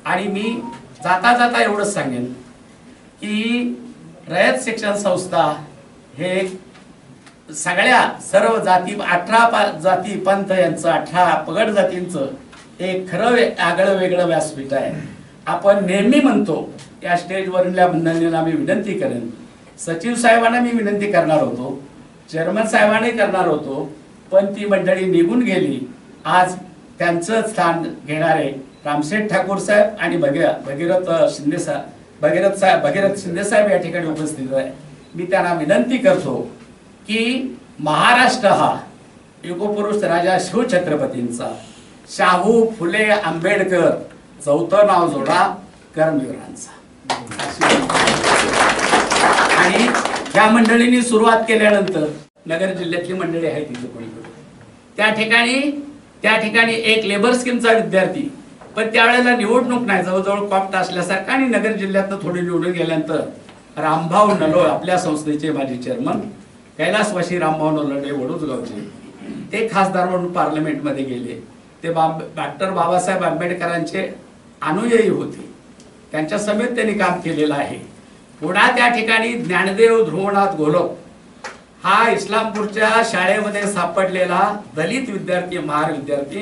आणि मी जाता जाता एवढंच सांगेन की रयत शिक्षण संस्था हे सर्व जाती 18 जाती पंथ यांचं 18 पगड जातींचं एक खरं आगळं वेगळं व्यासपीठ आहे. आपण नेहमी म्हणतो, या स्टेजवरल्या मंडळींना मी विनंती करेन, सचिव साहेबांना मी विनंती करणार होतो, चेअरमन साहेबांनाही करणार होतो, पण ती मंडळी निघून गेली. आज त्यांचं स्थान घेणारे रामशेठ ठाकूर साहेब आणि भगीरथ शिंदे साहेब या ठिकाणी उपस्थित आहे. मी त्यांना विनंती करतो की महाराष्ट्र हा युगपुरुष राजा शिवछत्रपतींचा, शाहू फुले आंबेडकर, चौथं नाव जोडा कर्मवीरांचा. आणि या मंडळींनी सुरुवात केल्यानंतर नगर जिल्ह्यातली मंडळी आहेत तिथे कोणी त्या ठिकाणी एक लेबर स्कीमचा विद्यार्थी, पण त्यावेळेला निवडणूक नाही, जवळजवळ कॉप्ट असल्यासारखं. आणि नगर जिल्ह्यातनं थोडी निवडून गेल्यानंतर रामभाऊ नलोळ, आपल्या संस्थेचे माजी चेअरमन, कैलासवासी रामभाऊ नलोळे वडोदगावचे, ते खासदार म्हणून पार्लमेंटमध्ये गेले. ते डॉक्टर बाबासाहेब आंबेडकरांचे अनुयायी होते, त्यांच्या समेत त्यांनी काम केलेलं आहे. पुन्हा त्या ठिकाणी ज्ञानदेव ध्रुवनाथ घोलप हा इस्लामपूरच्या शाळेमध्ये सापडलेला दलित विद्यार्थी, महार विद्यार्थी,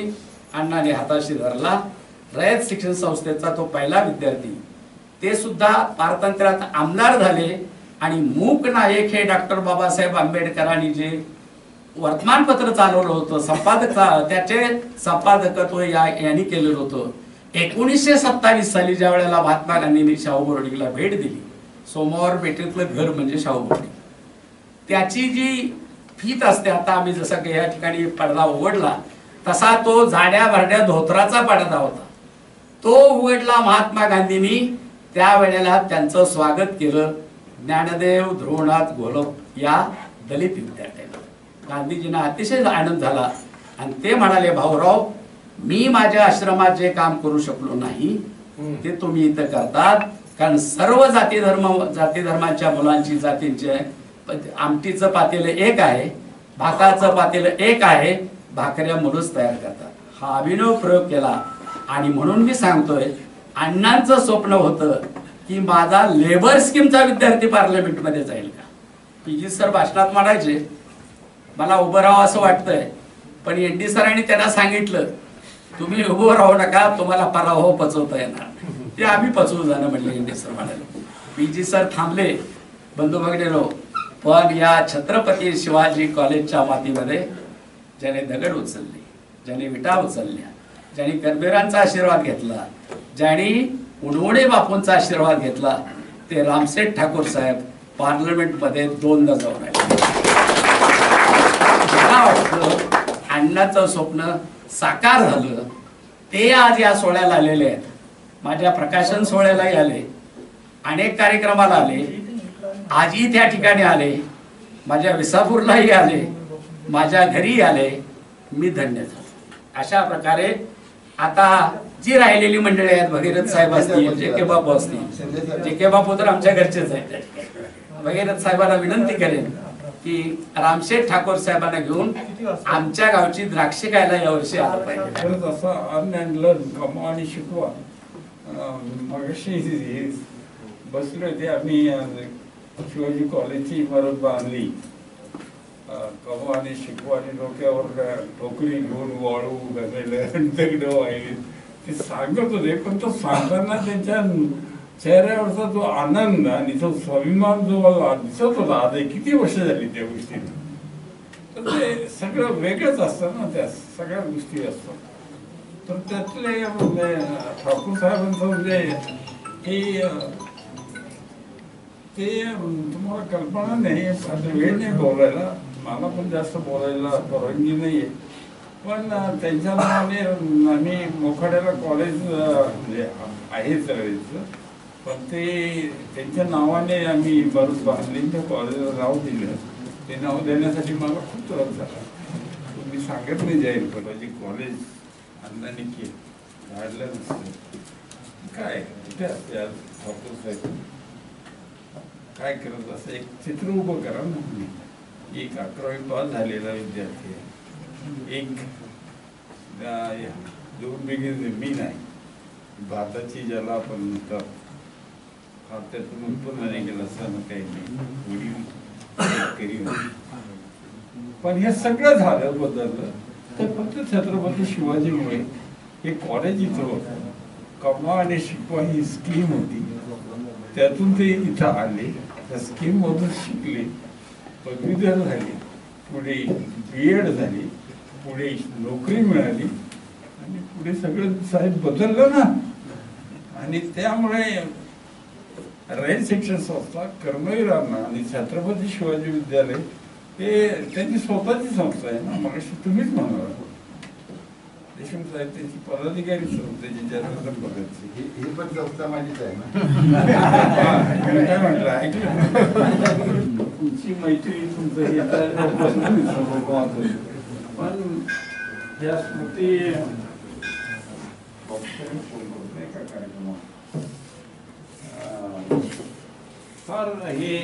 अण्णांनी हाताशी धरला. रयत शिक्षण संस्थेचा तो पहिला विद्यार्थी. ते सुद्धा पारतंत्र्यात आमदार झाले. आणि मूक नायक हे डॉक्टर बाबासाहेब आंबेडकरांनी जे वर्तमानपत्र चालवलं होतं, त्याचे संपादकत्व यांनी केलेलं होतं. 1927 साली ज्या वेळेला महात्मा गांधींनी शाहू बोर्डिंगला भेट दिली, सोमवार पेठेतलं घर म्हणजे शाहू बोर्डिंग, त्याची जी फीत असते, आता आम्ही जसं की या ठिकाणी पडदा उघडला तसा तो जाड्या भरड्या धोत्राचा पडदा होता. तो उघडला महात्मा गांधींनी. त्यावेळेला त्यांचं स्वागत केलं ज्ञानदेव ध्रुवनाथ घोलप या दलित विद्यार्थ्यांना. गांधीजींना अतिशय आनंद झाला आणि ते म्हणाले, भाऊराव, मी माझ्या आश्रमात जे काम करू शकलो नाही ते तुम्ही इथं करतात, कारण सर्व जाती धर्मांच्या मुलांची जातींचे आमटीचं पातेलं एक आहे, भाताचं पातेलं एक आहे, भाकऱ्या मुलंच तयार करतात. हा अभिनव प्रयोग केला. आणि म्हणून मी सांगतोय, अण्णांचं स्वप्न होतं की माझा लेबर स्कीमचा विद्यार्थी पार्लमेंटमध्ये जाईल का. पीजी सर भाषणात म्हणायचे मला उभं राहावं असं वाटतंय, पण एनडी सरांनी त्यांना सांगितलं तुम्ही उभं राहू नका, तुम्हाला पराभव पचवता येणार. ते आम्ही पचवू जाणं म्हणले एनडी सर म्हणाले. पीजी सर थांबले. बंधू भगिनींनो, पण या छत्रपती शिवाजी कॉलेजच्या मातीमध्ये ज्याने दगड उचलले, ज्याने विटा उचलल्या, ज्यांनी करबेरांचा आशीर्वाद घेतला, ज्यांनी उणवणे बापूंचा आशीर्वाद घेतला, ते रामसेठ ठाकूर साहेब पार्लमेंटमध्ये 2दा जाऊन आले. मला वाटतं अण्णाचं स्वप्न साकार झालं. ते आज या सोहळ्याला आलेले आहेत. माझ्या प्रकाशन सोहळ्यालाही आले, अनेक कार्यक्रमाला आले, आजही त्या ठिकाणी आले, माझ्या विसापूरलाही आले, माझ्या घरी आले. मी धन्य झालो. अशा प्रकारे आता जी राहिलेली मंडळी आहेत, भगीरथ साहेब असतील, जे.के. बापू असतील, जे.के. बापू तर आमच्या घरचेच आहेत. भगीरथ साहेबांना विनंती करेन की रामशेठ ठाकूर साहेबांना घेऊन आमच्या गावची द्राक्षे खायला यावर्षी आलं पाहिजे. असं अनहँडल कमा आणि शिकवा. मगाशी बसले होते आम्ही, शिवाजी कॉलेजची इमारत बांधली. कमा आणि शिकवा आणि डोक्यावर टोकरी घेऊन वाळू घालायला दगड वाहिले ते सांगत होते. पण तो सांगताना त्यांच्या चेहऱ्यावरचा जो आनंद आणि तो स्वाभिमान जो मला दिसत होता, आता किती वर्ष झाली त्या गोष्टी, तर ते सगळं वेगळंच असतं ना, त्या सगळ्या गोष्टी असतात. तर त्यातले ठाकूर साहेबांचं म्हणजे की ते तुम्हाला कल्पना नाही, आता वेळ नाही बोलायला, मला पण जास्त बोलायला परवानगी नाही आहे. पण त्यांच्या नावाने आम्ही मोखाड्याला कॉलेज म्हणजे आहेच राहायचं, पण ते त्यांच्या नावाने आम्ही इमारत बांधली, त्या कॉलेजला नाव दिलं. ते नाव देण्यासाठी मला खूप त्रास झाला. मी सांगत नाही जाईल पण कॉलेज अण्णांनी काढलं नसतं काय कुठे असते आज ठाकूर साहेब काय करत असं एक चित्र उभं करा ना. एक 11वी पास झालेला विद्यार्थी आहे, एक 2 बिघे जमीन आहे, भाताची ज्याला आपण म्हणतात, त्यातून उत्पन्न नाही केलं असं काही नाही, वडील पण हे सगळं झालं बदललं तर फक्त छत्रपती शिवाजीमुळे हे कॉलेज इथं होतं. कमा आणि शिकवा ही स्कीम होती, त्यातून ते इथं आले, त्या स्कीम मधून शिकले, पदवीधर झाले, पुढे BEd झाली, पुढे नोकरी मिळाली आणि पुढे सगळं साहेब बदललं ना. आणि त्यामुळे रयत शिक्षण संस्था, कर्मवीरांना आणि छत्रपती शिवाजी विद्यालय हे त्यांची स्वतःची संस्था आहे ना. मग तुम्हीच म्हणाला देशमुख साहेब त्यांची पदाधिकारी संस्थेची जनरल पदाची ही पण संस्था माझीच आहे ना. काय म्हटलं ऐकलं तुमची मैत्री तुमचं हे पण या स्मृती फार हे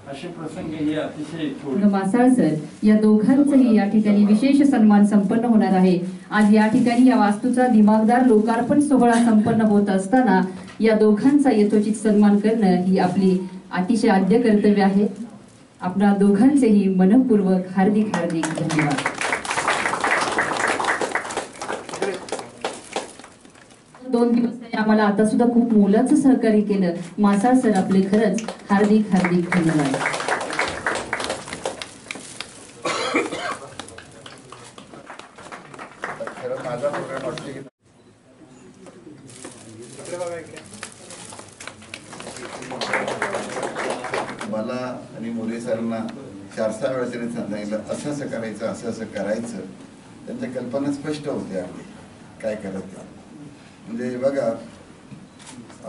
असे प्रसंग हे अतिशय मासाळ सर या दोघांचंही या ठिकाणी विशेष सन्मान संपन्न होणार आहे. आज या ठिकाणी या वास्तूचा दिमागदार लोकार्पण सोहळा संपन्न होत असताना या दोघांचा यथोचित सन्मान करणं ही आपली अतिशय आद्य कर्तव्य आहे. आपणा दोघांचेही मनपूर्वक हार्दिक हार्दिक धन्यवाद. दोन दिवस आम्हाला आता सुद्धा खूप मोलाचं सहकार्य केलं. मासाळ सर आपले खरंच हार्दिक हार्दिक धन्यवाद. माझा प्रोग्राम वाटते की मला आणि मोरे सरांना 4-6 वेळा त्यांनी सांगितलं असं असं करायचं, असं असं करायचं. त्यांच्या कल्पना स्पष्ट होत्या काय करत. म्हणजे बघा,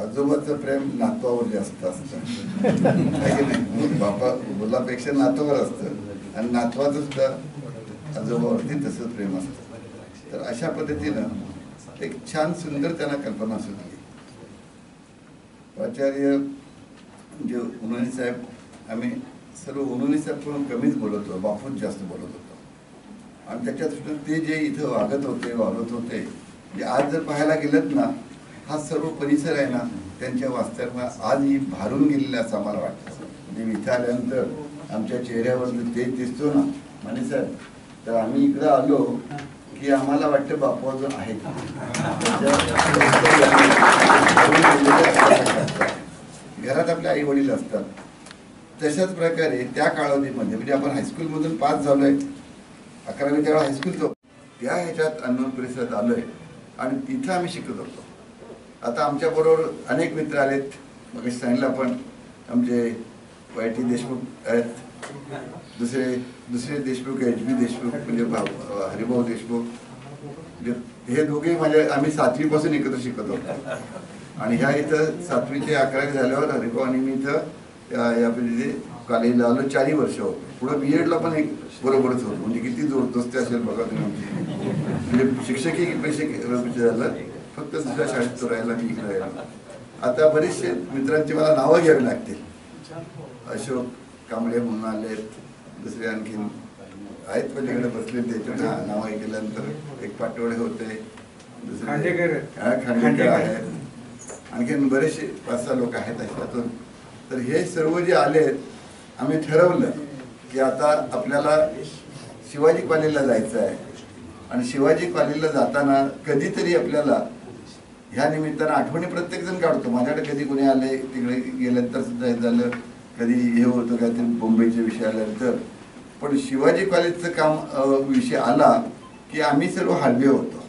आजोबाचं प्रेम नातवावर जास्त असतं आहे की नाही. बापा मुलापेक्षा नातवावर असतं आणि नातवाचं सुद्धा आजोबावरती तसंच प्रेम असतं. तर अशा पद्धतीनं एक छान सुंदर त्यांना कल्पना सुचली प्राचार्य जे उन्हाळी साहेब, आम्ही सर्व उन्हाळी साहेब कमीच बोलत होतो, बापूच जास्त बोलत होतो. आणि त्याच्यात ते जे इथं वागत होते म्हणजे आज जर पाहायला गेलं ना, हा सर्व परिसर आहे ना त्यांच्या वास्तव्यात आजही भारून गेलेला असं आम्हाला वाटतं. म्हणजे इथं आल्यानंतर आमच्या चेहऱ्यावर तेज दिसतो ना माने साहेब, तर आम्ही इकडं आलो की आम्हाला वाटतं बापू अजून आहे. घरात आपले आई वडील असतात. तशाच प्रकारे त्या कालावधीमध्ये म्हणजे आपण हायस्कूलमधून पास झालोय, 11वी त्यावेळेला हायस्कूलचं त्या ह्याच्यात अननोन परिसरात आलोय आणि तिथं आम्ही शिकत होतो. आता आमच्याबरोबर अनेक मित्र आलेत. मग सांगितलं आपण आमचे YT देशमुख आहेत, दुसरे देशमुख HB देशमुख म्हणजे हरिभाऊ देशमुख, हे दोघे आम्ही 7वी पासून एकत्र शिकत होतो. आणि ह्या इथं 7वी ते 11वी झाल्यावर हरिभाऊ आणि मी इथं या कॉलेजला आलो. 4 वर्ष होतो. पुढे BEdला पण एक बरोबरच होतो. म्हणजे किती दोस्ती असेल बघा तुम्ही. म्हणजे शिक्षकही पैसे झालं, फक्त दुसऱ्या शाळेत तो राहायला मी इकडे राहिला. आता बरेचसे मित्रांची मला नावं घ्यावी लागतील. अशोक कांबळे म्हणून आले, दुसरे आणखीन आहेत पलीकडे बसले, त्याच्या नाव ऐकल्यानंतर एक पाटोळे होते, दुसरे खांडेकर आहेत, आणखीन बरेचसे 5-6 लोक आहेत अशातून. तर हे सर्व जे आले आम्ही ठरवलं की आता आपल्याला शिवाजी कॉलेजला जायचं आहे. आणि शिवाजी कॉलेजला जाताना कधीतरी आपल्याला ह्या निमित्तानं आठवणी प्रत्येकजण काढतो. माझ्याकडे कधी कोणी आले, तिकडे गेल्यानंतर सुद्धा हे झालं, कधी हे होतं काहीतरी मुंबईचे विषय आल्यानंतर. पण शिवाजी कॉलेजचं काम विषय आला की आम्ही सर्व हळवे होतो,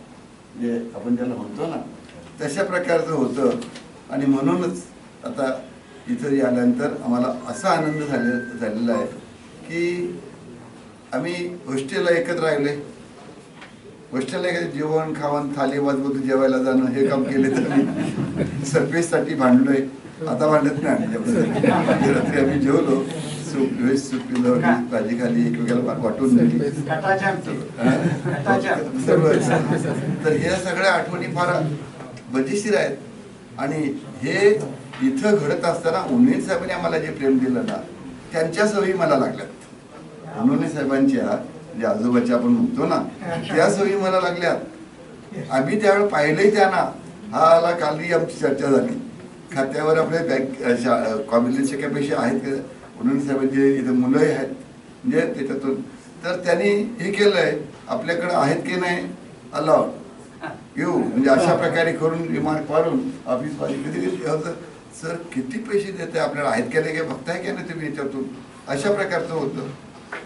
म्हणजे आपण त्याला म्हणतो ना तशा प्रकारचं होतं. आणि म्हणूनच आता इथं आल्यानंतर आम्हाला असा आनंद झालेला आहे की आम्ही हॉस्टेलला एकत्र राहिले. हॉस्टेलला जेवण खावण थाली वाजवत जेवायला जाणं हे काम केले. तर मी सर्फेससाठी भांडलोय, आता भांडत नाही. रात्री आम्ही जेवलो, सूप पिलं, भाजी खाली, एकमेकाला वाटून सर्व. तर ह्या सगळ्या आठवणी फार मजेशीर आहेत. आणि हे इथं घडत असताना उन्नील साहेबांनी आम्हाला जे प्रेम दिलं ना, त्यांच्या सवयी मला लागल्यात. उन्नील साहेबांच्या जे आजोबाच्या आपण म्हणतो ना, त्या सवयी मला लागल्यात. आम्ही त्यावेळेला पाहिलंही त्यांना. हा आला, कालही आमची चर्चा झाली. खात्यावर आपले बँक कॉम्बिनेशनचे काही पैसे आहेत का, उन्नील साहेबांचे इथं मुलंही आहेत म्हणजे त्याच्यातून. तर त्यांनी हे केलंय, आपल्याकडे आहेत की नाही अलाउड येऊ, म्हणजे अशा प्रकारे करून रिमार्क मारून ऑफिस कधी होतं, सर किती पैसे देते आपल्याला, आहेत का नाही, काय बघताय का नाही तुम्ही याच्यातून, अशा प्रकारचं होतं.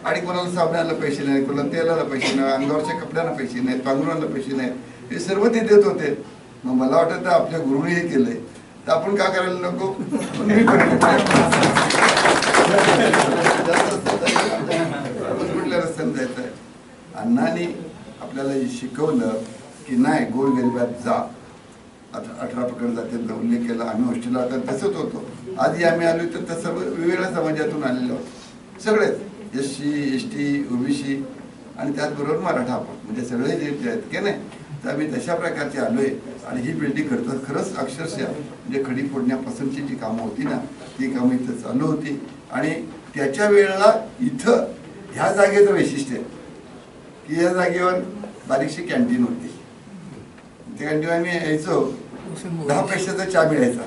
आणि कोणाला साबणाला पैसे नाही, कोणाला तेलाला पैसे नाही, अंगावरच्या कपड्यांना पैसे नाहीत, पांघरुणाला पैसे नाहीत, हे सर्व ते देत होते. मग मला वाटतं आपल्या गुरुने हे केलंय, तर आपण का करायला नको. कुठल्या रस्त्याने जायचं आहे. अण्णांनी आपल्याला शिकवलं की नाही, गोरगरिबात जा, 18 पकड जाते उल्लेख केला. आम्ही हॉस्टेलला आता तसंच होतो. आधी आम्ही आलो तर सर्व वेगवेगळ्या समाजातून आलेलो आहोत, सगळेच SC ST OBC आणि त्याचबरोबर मराठा आपण, म्हणजे सगळे जे आहेत की नाही. तर आम्ही तशा प्रकारचे आलोय. आणि ही बिल्डिंग करतात खरंच अक्षरशः म्हणजे खडी फोडण्यापासूनची जी कामं होती ना, ती कामं इथं चालू होती. आणि त्याच्या वेळेला इथं ह्या जागेचं वैशिष्ट्य की या जागेवर बारीकशी कॅन्टीन होती. त्या कॅन्टीन आम्ही यायचो, 10 पैशाचा चहा मिळायचा,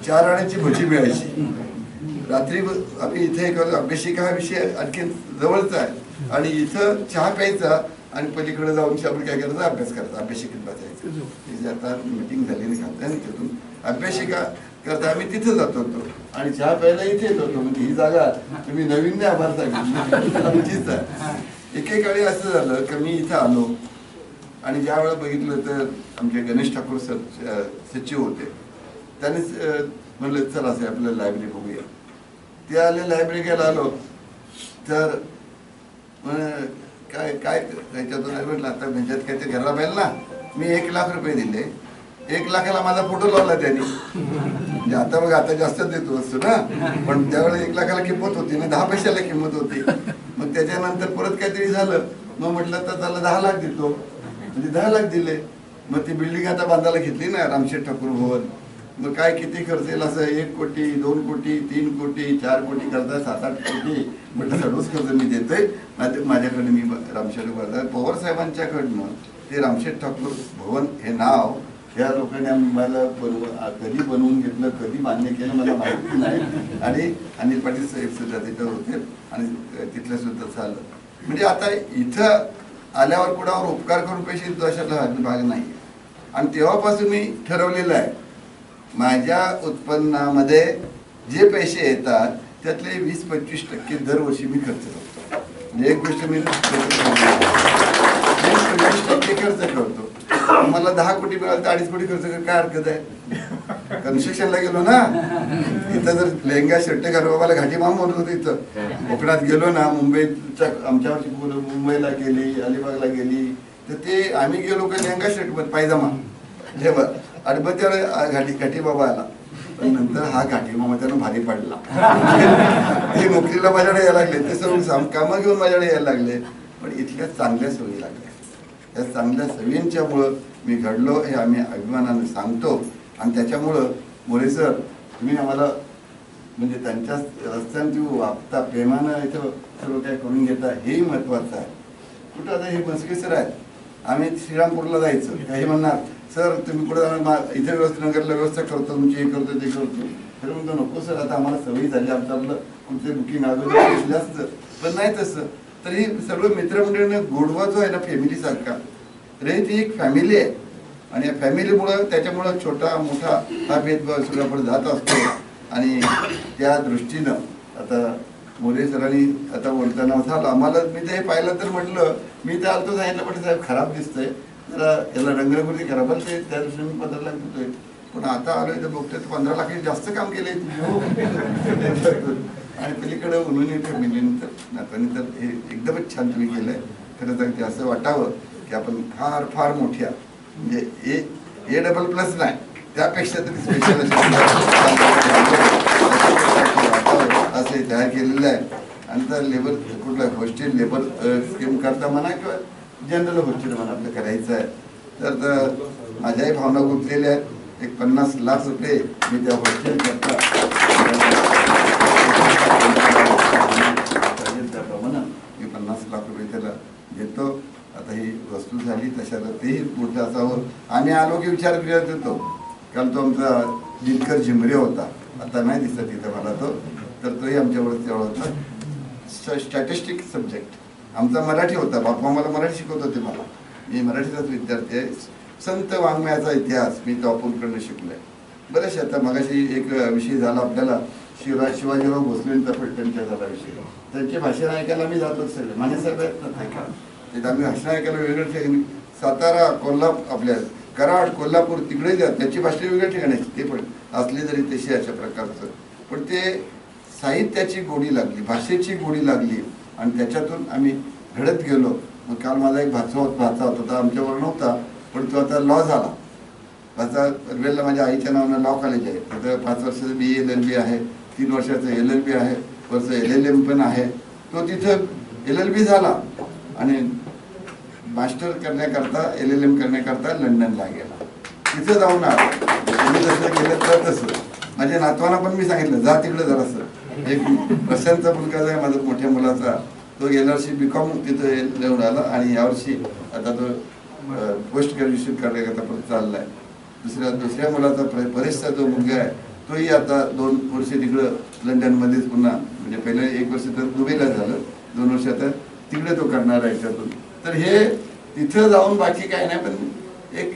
4 आण्याची भजी मिळायची. रात्री आम्ही इथे एक अभ्यासिका हा विषय आणखी जवळचा आहे. आणि इथं चहा प्यायचा आणि पलीकडे जाऊन आपण काय करायचं, अभ्यास करायचा, अभ्यासिकेत बसायचं. तिथे आता मिटिंग झालेली घालता आणि तिथून अभ्यासिका करता आम्ही तिथं जात होतो आणि चहा प्यायला इथे येत होतो. म्हणजे ही जागा तुम्ही नवीन नाही आभार सांगितलीच आहे. एकेकाळी असं झालं की मी इथं आलो आणि ज्या वेळेला बघितलं तर आमचे गणेश ठाकूर सचिव होते. त्यांनी म्हणलं चला असं आपल्याला लायब्ररी बघूया. ते आले, लायब्ररी घ्यायला आलो तर काय काय त्याच्यातून म्हटलं आता ह्याच्यात काय ते घराला पाहिजे ना. मी 1 लाख रुपये दिले, 1 लाखाला माझा फोटो लावला त्यांनी. म्हणजे आता बघा आता जास्त देतो असतो ना, पण त्यावेळेला 1 लाखाला किंमत होती ना, 10 पैशाला किंमत होती. मग त्याच्यानंतर परत काहीतरी झालं, मग म्हटलं तर त्याला 10 लाख देतो, म्हणजे 10 लाख दिले. मग ती बिल्डिंग आता बांधायला घेतली ना, रामशेठ ठाकूर भवन. मग काय किती खर्च येईल असं 1 कोटी 2 कोटी 3 कोटी 4 कोटी करता 7-8 कोटी म्हटलं सर्वच खर्च मी देतोय. माझ्याकडे मी रामशेठ करता पवार साहेबांच्याकडनं ते रामशेठ ठाकूर भवन हे नाव ह्या लोकांनी मला कधी बनवून घेतलं, कधी मान्य केलं मला माहिती नाही. आणि अनिल पाटील साहेब सुद्धा तिथं होते आणि तिथलं सुद्धा झालं. म्हणजे आता इथं आल्यावर कुणावर उपकार करून पैसे देतो अशातला भाग नाही. आणि तेव्हापासून मी ठरवलेलं आहे माझ्या उत्पन्नामध्ये जे पैसे येतात त्यातले 20-25% दरवर्षी मी खर्च करतो. म्हणजे एक गोष्ट मी 20-25% खर्च करतो. मला 10 कोटी मिळालं तर 2.5 कोटी खर्च कर, काय हरकत आहे. कन्स्ट्रक्शनला गेलो ना, इथं जर लेहंगा शर्ट घालून बाबाला घाटी माम म्हणत होतं. इथं कोकणात गेलो ना, मुंबईच्या आमच्यावरची मुंबईला गेली, अलिबागला गेली, तर ते आम्ही गेलो का लेहंगा शर्ट पायजामा जेव्हा आणि मग त्याला घाटी बाबा आला. पण नंतर हा घाटी मामा त्यानं भारी पडला. ते नोकरीला माझ्याकडे यायला लागले, ते सर्व कामं घेऊन माझ्याकडे यायला लागले. पण इथल्या चांगल्या सवयी लागल्या. त्या चांगल्या सवयींच्यामुळं मी घडलो हे आम्ही अभिमानानं सांगतो. आणि त्याच्यामुळं मोरे सर तुम्ही आम्हाला म्हणजे त्यांच्या रस्त्यानं तुम्ही वागता प्रेमानं इथं सर्व काय करून घेता हेही महत्त्वाचं आहे. कुठं आता हे मस्के सर आहेत, आम्ही श्रीरामपूरला जायचं, काही म्हणणार सर तुम्ही कुठं जाणार, इथे नगरला व्यवस्था करतो तुमची, हे करतो ते करतो. तर म्हणतो नको सर आता आम्हाला सवयी झाली, आमचं आपलं कुठे बुकिंग अगोदर घेतलं असतं. पण नाही तसं. तरी सर्व मित्रमंडळीनं गोडवा जो आहे ना फॅमिलीसारखा, तरी ती एक फॅमिली आहे. आणि या फॅमिलीमुळं त्याच्यामुळं छोटा मोठा हा भेदभाव सगळ्याकडे जात असतो. आणि त्या दृष्टीनं आता मोरे सरांनी आता बोलताना झालं आम्हाला, मी ते पाहिलं तर म्हटलं मी तर आलतो सांगितलं पण साहेब खराब दिसतंय, जरा याला रंगरंगोटी खराब ते त्या दृष्टीने मी 15 लाख देतोय. पण आता आलोय तर बघतोय 15 लाखांनी जास्त काम केलंय आणि पलीकडे उन्होंने फॅमिलीनंतर नात्यानंतर हे एकदमच छान तुम्ही केलंय. खरं तर ते असं वाटावं की आपण फार फार मोठ्या म्हणजे A++ नाही त्यापेक्षा तरी स्पेशल असे तयार केलेलं आहे. आणि तर लेबर कुठलं हॉस्टेल लेबर स्कीम करता म्हणा किंवा जनरल हॉस्टेल म्हणा आपलं करायचं आहे. तर माझ्याही भावना गुंतलेल्या आहेत. एक 50 लाख रुपये मी त्या हॉस्टेल करता त्याप्रमाणे मी 50 लाख रुपये त्याला देतो. आता ही वस्तू झाली तशाला तेही मोठं असावं. आम्ही आलो की विचार करत होतो, कारण तो आमचा दिनकर झिमरे होता, आता नाही दिसत तिथं मला तो, तर तोही आमच्याबरोबर तेवढा होता. स्टॅटिस्टिक सब्जेक्ट आमचा मराठी होता. बापू आम्हाला मराठी शिकवत होते. मला मी मराठीचाच विद्यार्थी आहे. संत वाङ्मयाचा इतिहास मी बापूंकडनं शिकलोय. बरेचसे आता मगाशी एक विषय झाला आपल्याला शिवाजीराव भोसलेंचा फलटणचा झाला विषय. त्यांचे भाषण ऐकायला मी जातोच सगळे मान्यसाहेब आहेत ना, ते आम्ही भाषण ऐकायला वेगळ्या ठिकाणी सातारा कोल्हापूर आपल्या कराड कोल्हापूर तिकडे जात त्याची भाषा वेगळ्या ठिकाणी ते पण असले जरी तशी अशा प्रकारचं. पण ते साहित्याची गोडी लागली, भाषेची गोडी लागली आणि त्याच्यातून आम्ही घडत गेलो. मग काल माझा एक भाचा होता आमच्यावर नव्हता, पण तो आता लॉ झाला. भाचा पनवेलला माझ्या आईच्या नावानं लॉ कॉलेज आहे. तिथं 5 वर्षाचं BA LLB आहे, 3 वर्षाचं LLB आहे, वरचं LLM पण आहे. तो तिथं LLB झाला आणि मास्टर करण्याकरता LLM करण्याकरता लंडनला गेला. तिथं जाऊन तुम्ही जसं गेलं तर तसं माझ्या नातवांना पण मी सांगितलं जा तिकडे जरासं. एक प्रशांतचा मुलगा आहे माझा मोठ्या मुलाचा, तो गेल्या वर्षी BCom तिथं लिहून आला आणि यावर्षी आता तो पोस्ट ग्रॅज्युएशन करण्याकरता पण चाललाय. दुसऱ्या मुलाचा परेशचा जो मुलगा आहे तोही आता 2 वर्ष तिकडं लंडनमध्येच पुन्हा म्हणजे पहिले 1 वर्ष तर दुबईला झालं, 2 वर्ष आता तिकडे तो करणार आहे याच्यातून. तर हे तिथं जाऊन बाकी काय नाही, पण एक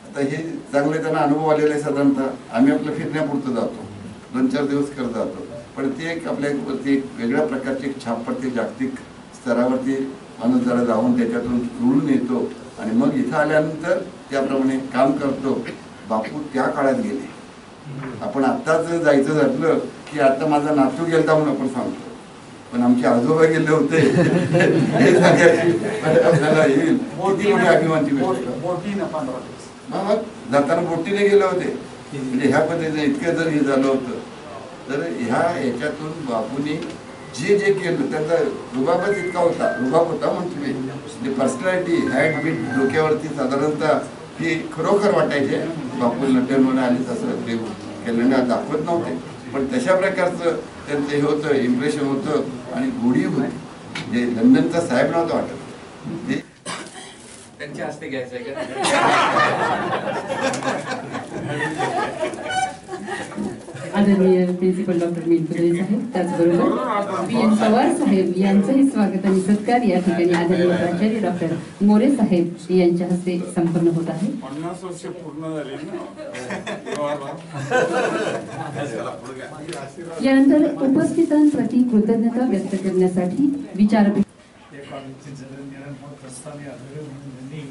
आता हे चांगले त्यांना अनुभव आलेले आहे. साधारणतः आम्ही आपलं फिरण्यापुरतं जातो, 2-4 दिवस करत जातो, पण ते एक आपल्यावरती एक वेगळ्या प्रकारची एक छाप पडते. जागतिक स्तरावरती माणूस जरा जाऊन त्याच्यातून जुळून येतो आणि मग इथं आल्यानंतर त्याप्रमाणे काम करतो. बापू त्या काळात गेले. आपण आत्ताच जायचं झालं की आता माझा नातू गेलता म्हणून आपण सांगतो, पण आमचे आजोबा गेले होते हे सांगायची आपल्याला येईल. किती मोठी अभिमानची गोष्ट. मग जाताना बोटीने गेले होते. म्हणजे ह्या पद्धतीने इतकं जर हे झालं होतं तर ह्याच्यातून बापूंनी जे जे केलं त्याचा रुबाबच इतका होता. रुबाब होता म्हणतो मी, म्हणजे पर्सनॅलिटी हॅड बीट डोक्यावरती साधारणतः की खरोखर वाटायचे बापू लंडनमध्ये आले तसं ते कॅलेंडर दाखवत नव्हते, पण तशा प्रकारचं त्यांचं हे होतं, इम्प्रेशन होतं आणि गोडी होती, जे लंडनचा साहेब नव्हता वाटत ते त्यांच्या हस्ते घ्यायचंय का? आदरणीय प्रिन्सिपल डॉक्टर मिनकुदळे साहेब, त्याचबरोबर पी.एन. पवार साहेब यांचंही स्वागत आणि सत्कार या ठिकाणी आदरणीय प्राचार्य डॉक्टर मोरे साहेब यांच्या हस्ते संपन्न होत आहे. 50 वर्ष पूर्ण झाली ना. यानंतर उपस्थितांप्रती कृतज्ञता व्यक्त करण्यासाठी विचार या कॉलेजची जडणघडण होत असताना आदरणीय म्हणून यांनी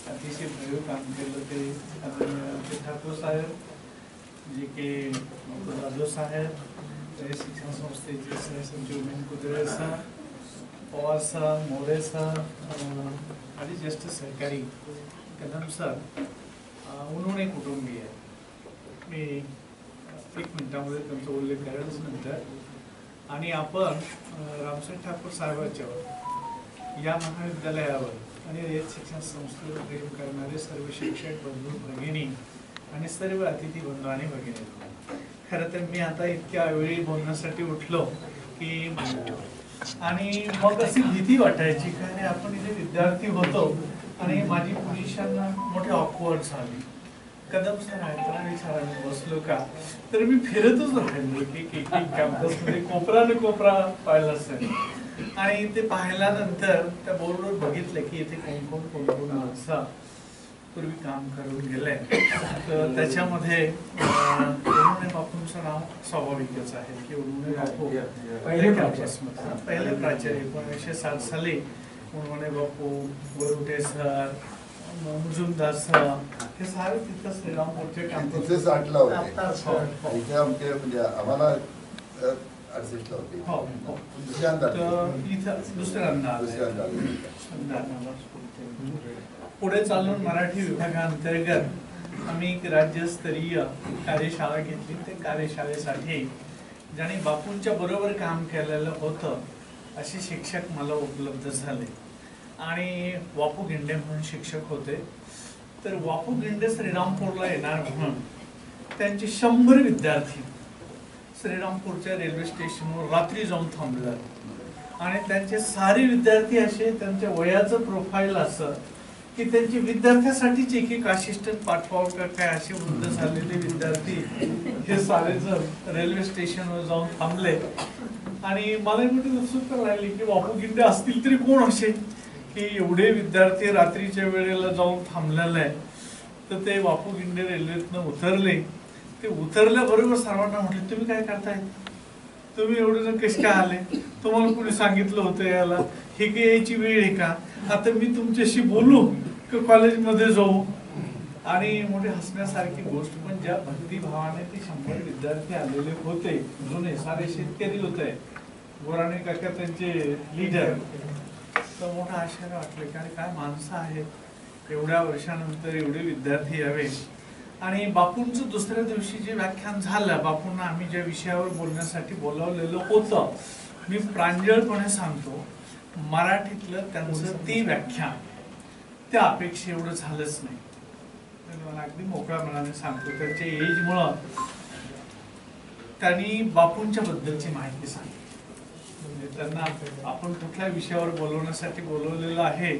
अतिशय प्रयोग काम केलं ते आदरणीय ठाकूर साहेब, जे की जाधव साहेब, शिक्षण संस्थेचे सहसचिव Minkudale sir, Pawar sir, More sir आणि ज्येष्ठ सहकारी कदम सर, उन्होंने कुटुंबीय. मी 1 मिनिटामध्ये त्यांचा उल्लेख करेलच नंतर. आणि आपण रामसाहेब ठाकूर साहेबांच्या या महाविद्यालयावर आणि रयत शिक्षण संस्थेवर प्रेम करणारे सर्व शिक्षक बंधू भगिनी आणि सर्व अतिथी बंधू आणि भगिनी, खरं तर मी आता इतक्या वेळी बोलण्यासाठी उठलो की आणि मग अशी भीती वाटायची, कारण आपण इथे विद्यार्थी होतो आणि माझी पोझिशन मोठी ऑकवर्ड झाली. कदम सर आहेत सरांनी बसलो का, तर मी फिरतच राहिलो की कॅम्पसमध्ये कोपरा न कोपरा पाहिला सर. आणि ते पाहिल्यानंतर त्या बोर्डवर बघितलं की इथे कोण कोण माणसं पूर्वी काम करून गेले. तर त्याच्यामध्ये उन्होंने बापूंचं नाव स्वाभाविकच आहे की उन्होंने बापू पहिले प्राचार्य 1960 साली उन्होंने बापू, वरुटे सर, मुजुमदार सर हे सारे तिथं श्रीरामपूरचे तिथेच आटला होते. इथे आमचे म्हणजे आम्हाला अडचणीला होते. हो, दुसऱ्यांदा पुढे चालून मराठी विभागाअंतर्गत आम्ही एक राज्यस्तरीय कार्यशाळा घेतली. ते कार्यशाळेसाठी ज्याने बापूंच्या बरोबर काम केलेलं होतं असे शिक्षक मला उपलब्ध झाले. आणि वापू गिंडे म्हणून शिक्षक होते. तर वापू गिंडे श्रीरामपूरला येणार म्हणून त्यांचे 100 विद्यार्थी श्रीरामपूरच्या रेल्वे स्टेशनवर रात्री जाऊन थांबले. आणि त्यांचे सारे विद्यार्थी असे, त्यांच्या वयाचं प्रोफाईल असं की त्यांच्या विद्यार्थ्यासाठीच एक असिस्टंट पाठवावं का काय असे वृद्ध झालेले विद्यार्थी हे सारेजण रेल्वे स्टेशनवर जाऊन थांबले. आणि मला मोठी उत्सुकता राहिली की बापू गिंडे असतील तरी कोण असे की एवढे विद्यार्थी रात्रीच्या वेळेला जाऊन थांबलेले आहे. तर ते बापू गिंडे रेल्वेतनं उतरले. ते उतरल्याबरोबर सर्वांना म्हटले, तुम्ही काय करताय, तुम्ही एवढे जण कसे काय आले, तुम्हाला कोणी सांगितलं होतं याला, हे काही यायची वेळ आहे का, आता मी तुमच्याशी बोलू की कॉलेजमध्ये जाऊ. आणि मोठी हसण्यासारखी गोष्ट, पण ज्या भक्तिभावाने ते 100 विद्यार्थी आलेले होते, जुने सारे शेतकरी होते, गोराणे काका त्यांचे लीडर, तर मोठा आश्चर्य वाटलं की अरे काय माणसं आहेत, एवढ्या वर्षानंतर एवढे विद्यार्थी यावे. आणि बापूंचं दुसऱ्या दिवशी जे व्याख्यान झालं, बापूंना आम्ही ज्या विषयावर बोलण्यासाठी बोलावलेलं होतं, मी प्रांजळपणे सांगतो मराठीतलं त्यांचं ते व्याख्यान त्या अपेक्षा एवढं झालंच नाही. मला अगदी मोकळ्या मनाने सांगतो, त्यांच्या एजमुळं त्यांनी बापूंच्या बद्दलची माहिती सांगितली. म्हणजे त्यांना आपण कुठल्या विषयावर बोलवण्यासाठी बोलवलेलं आहे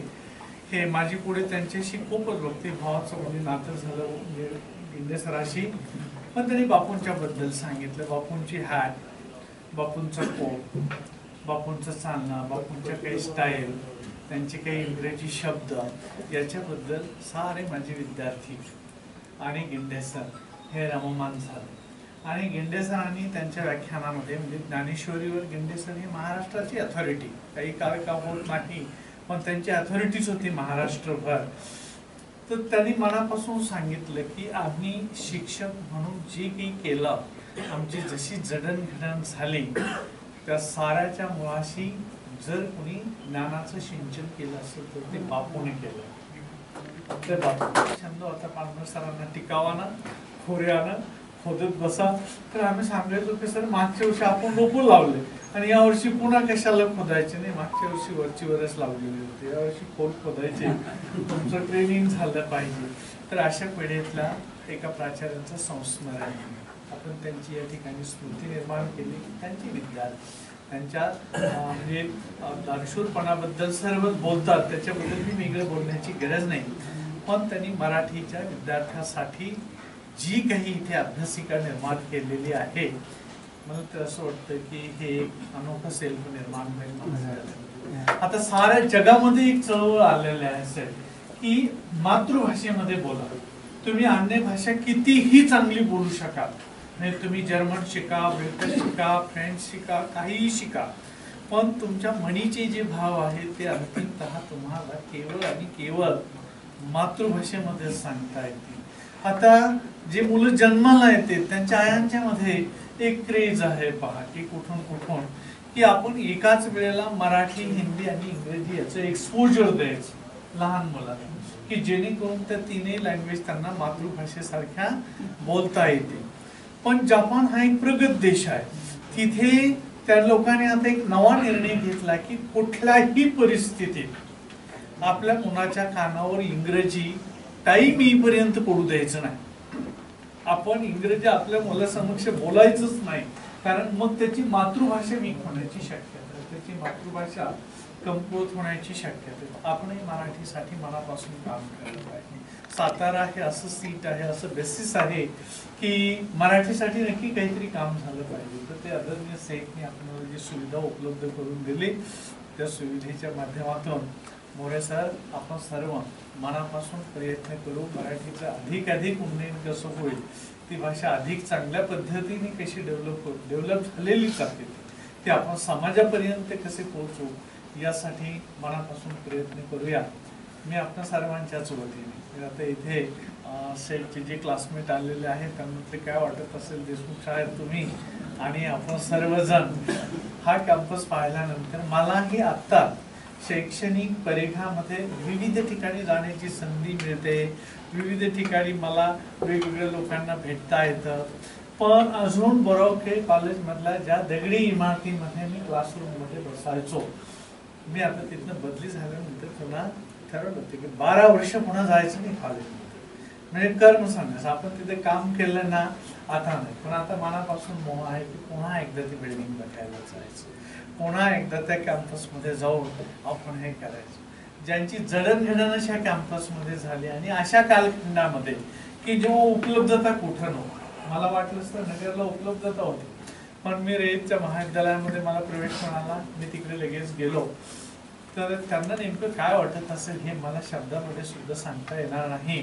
हे माझी पुढे त्यांच्याशी खूपच भक्तिभावाचं म्हणजे नातं झालं म्हणजे गिंडे सराशी. पण त्यांनी बापूंच्या बद्दल सांगितलं, बापूंची हॅट, बापूंचा कोट, बापूंचं चालणं, बापूंच्या काही स्टाईल, त्यांचे काही इंग्रजी शब्द याच्याबद्दल सारे माझे विद्यार्थी आणि गिंडे सर हे रममान झाले. आणि गिंडे सरांनी त्यांच्या व्याख्यानामध्ये म्हणजे ज्ञानेश्वरीवर गिंडे सर ही महाराष्ट्राची अथॉरिटी, काही काळ का होत नाही पण त्यांची अथॉरिटीच होती महाराष्ट्रभर. तर त्यांनी मनापासून सांगितलं की आम्ही शिक्षक म्हणून जे काही केलं, आमची जशी जडणघडण झाली त्या साऱ्याच्या मुळाशी जर कोणी ज्ञानाचं सिंचन केलं असेल तर ते बापूने केलं. ते बापू छंद होता पांढर सरांना टिकावाना खोऱ्यानं खोदत बसा. तर आम्ही सांगायचो की सर मागच्या वर्षी आपण रोपं लावले आणि यावर्षी पुन्हा कशाला खोदायचे नाही, मागच्या वर्षी वरची वरच लावलेली होती, यावर्षी खोल खोदायचे, तुमचं ट्रेनिंग झालं पाहिजे. तर अशा पिढीतल्या एका प्राचार्यांचं संस्मरण आपण त्यांची या ठिकाणी स्मृती निर्माण केली. त्यांची विद्यार्थी त्यांच्या म्हणजे दानशूरपणाबद्दल सर्वच बोलतात, त्याच्याबद्दल मी वेगळं बोलण्याची गरज नाही. पण त्यांनी मराठीच्या विद्यार्थ्यासाठी जी काही इथे अभ्यासिका निर्माण केलेली आहे, मला तर असं वाटतं की हे एक अनोखं सेल्फ निर्माण होईल. आता साऱ्या जगामध्ये एक चळवळ आलेली आहे सर की मातृभाषेमध्ये बोला. तुम्ही अन्य भाषा कितीही चांगली बोलू शकाल, म्हणजे तुम्ही जर्मन शिका, ब्रिटिश शिका, फ्रेंच शिका, काहीही शिका, पण तुमच्या मनीचे जे भाव आहेत ते अंतिमतः तुम्हाला केवळ आणि केवळ मातृभाषेमध्ये सांगता येतील. आता जे मुलं जन्माला येते त्यांच्या आयांच्या मध्ये एक क्रेज आहे पहा की कुठून कुठून की आपण एकाच वेळेला मराठी, हिंदी आणि इंग्रजी याचं एक्सपोजर द्यायचं लहान मुलांना, की जेणेकरून त्या तीनही लँग्वेज त्यांना मातृभाषेसारख्या बोलता येते. पण जपान हा एक प्रगत देश आहे. तिथे त्या लोकांनी आता एक नवा निर्णय घेतला की कुठल्याही परिस्थितीत आपल्या मुलाच्या कानावर इंग्रजी टाईम येईपर्यंत पडू द्यायचं नाही. आपण इंग्रजी आपल्या मुलासमक्ष बोलायचंच नाही, कारण मग त्याची मातृभाषा वीक होण्याची शक्यता आहे, त्याची मातृभाषा कमकुवत होण्याची शक्यता आहे. आपणही मराठीसाठी मनापासून काम करायला पाहिजे. सातारा हे असं सीट आहे, असं बेसिस आहे की मराठीसाठी नक्की काहीतरी काम झालं पाहिजे. तर ते आदरणीय सेठने आपल्याला जी सुविधा उपलब्ध करून दिली, त्या सुविधेच्या माध्यमातून मोरे सर आपण सर्व मनापासून प्रयत्न करू. मराठीचं अधिकाधिक उन्नयन कसं होईल, ती भाषा अधिक चांगल्या पद्धतीने कशी डेव्हलप झालेलीच आहे ती आपण समाजापर्यंत कसे पोहोचू यासाठी मनापासून प्रयत्न करूया. मी आपल्या सर्वांच्याच वतीने आता इथे सेटचे जे क्लासमेट आलेले आहेत त्यांना ते काय वाटत असेल, देशमुख शाळेत तुम्ही आणि आपण सर्वजण हा कॅम्पस पाहिल्यानंतर मलाही आता शैक्षणिक परिघामध्ये विविध ठिकाणी जाण्याची संधी मिळते, विविध ठिकाणी मला वेगवेगळ्या लोकांना भेटता येतं. पण अजून बरोके कॉलेजमधल्या ज्या दगडी इमारतीमध्ये मी क्लासरूममध्ये बसायचो, मी आता तिथनं बदली झाल्यानंतर पुन्हा ठरवलं होतं की 12 वर्ष पुन्हा जायचं नाही कॉलेजमध्ये, म्हणजे कर्म सांगायचं. आपण तिथे काम केलं ना, आता नाही, पण आता मनापासून मोह आहे की पुन्हा एकदा ती बिल्डिंग बघायला जायचं, पुन्हा एकदा त्या कॅम्पसमध्ये जाऊन आपण हे करायचं. ज्यांची जडणघडण अशा कॅम्पसमध्ये झाली आणि अशा कालखंडामध्ये की जेव्हा उपलब्धता कुठं नव्हती. मला वाटलंच तर नगरला उपलब्धता होती, पण मी रेतच्या महाविद्यालयामध्ये मला प्रवेश मिळाला, मी तिकडे लगेच गेलो. तर त्यांना नेमकं काय वाटत असेल हे मला शब्दामध्ये सुद्धा सांगता येणार नाही.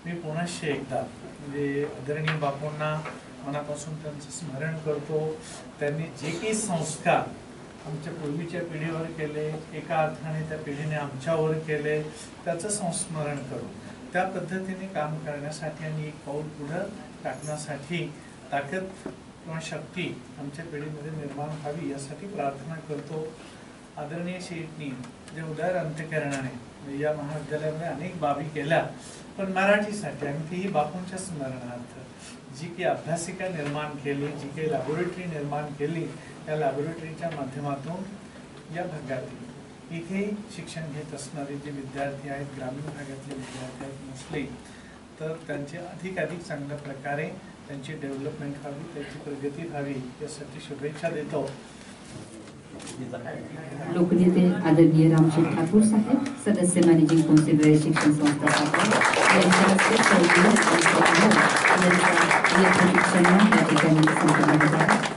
मी पुन्हा एकदा म्हणजे आदरणीय बापूंना मनापासून त्यांचं स्मरण करतो. त्यांनी जे काही संस्कार आमच्या पूर्वीच्या पिढीवर केले, एका अर्थाने त्या पिढीने आमच्यावर केले, त्याचं संस्मरण करू. त्या पद्धतीने काम करण्यासाठी आणि एक पाऊल पुढे टाकण्यासाठी ताकद किंवा शक्ती आमच्या पिढीमध्ये निर्माण व्हावी यासाठी प्रार्थना करतो. आदरणीय शेठनी जे उदार अंतःकरणाने या महाविद्यालयामध्ये अनेक बाबी केल्या, पण मराठीसाठी आणि तीही बापूंच्या स्मरणार्थ जी काही अभ्यासिका निर्माण केली, जी काही लॅबोरेटरी निर्माण केली, त्या लॅबोरेटरीच्या माध्यमातून या भागातील इथे शिक्षण घेत असणारे जे विद्यार्थी आहेत, ग्रामीण भागातले विद्यार्थी आहेत मोस्टली, तर त्यांचे अधिकाधिक चांगल्या प्रकारे त्यांची डेव्हलपमेंट व्हावी, त्यांची प्रगती व्हावी यासाठी शुभेच्छा देतो. लोकनेते आदरणीय रामशेठ ठाकूर साहेब, सदस्य मॅनेजिंग काउन्सिल रयत शिक्षण संस्था सातारा यांच्या हस्ते या ठिकाणी संपन्न होत आहे.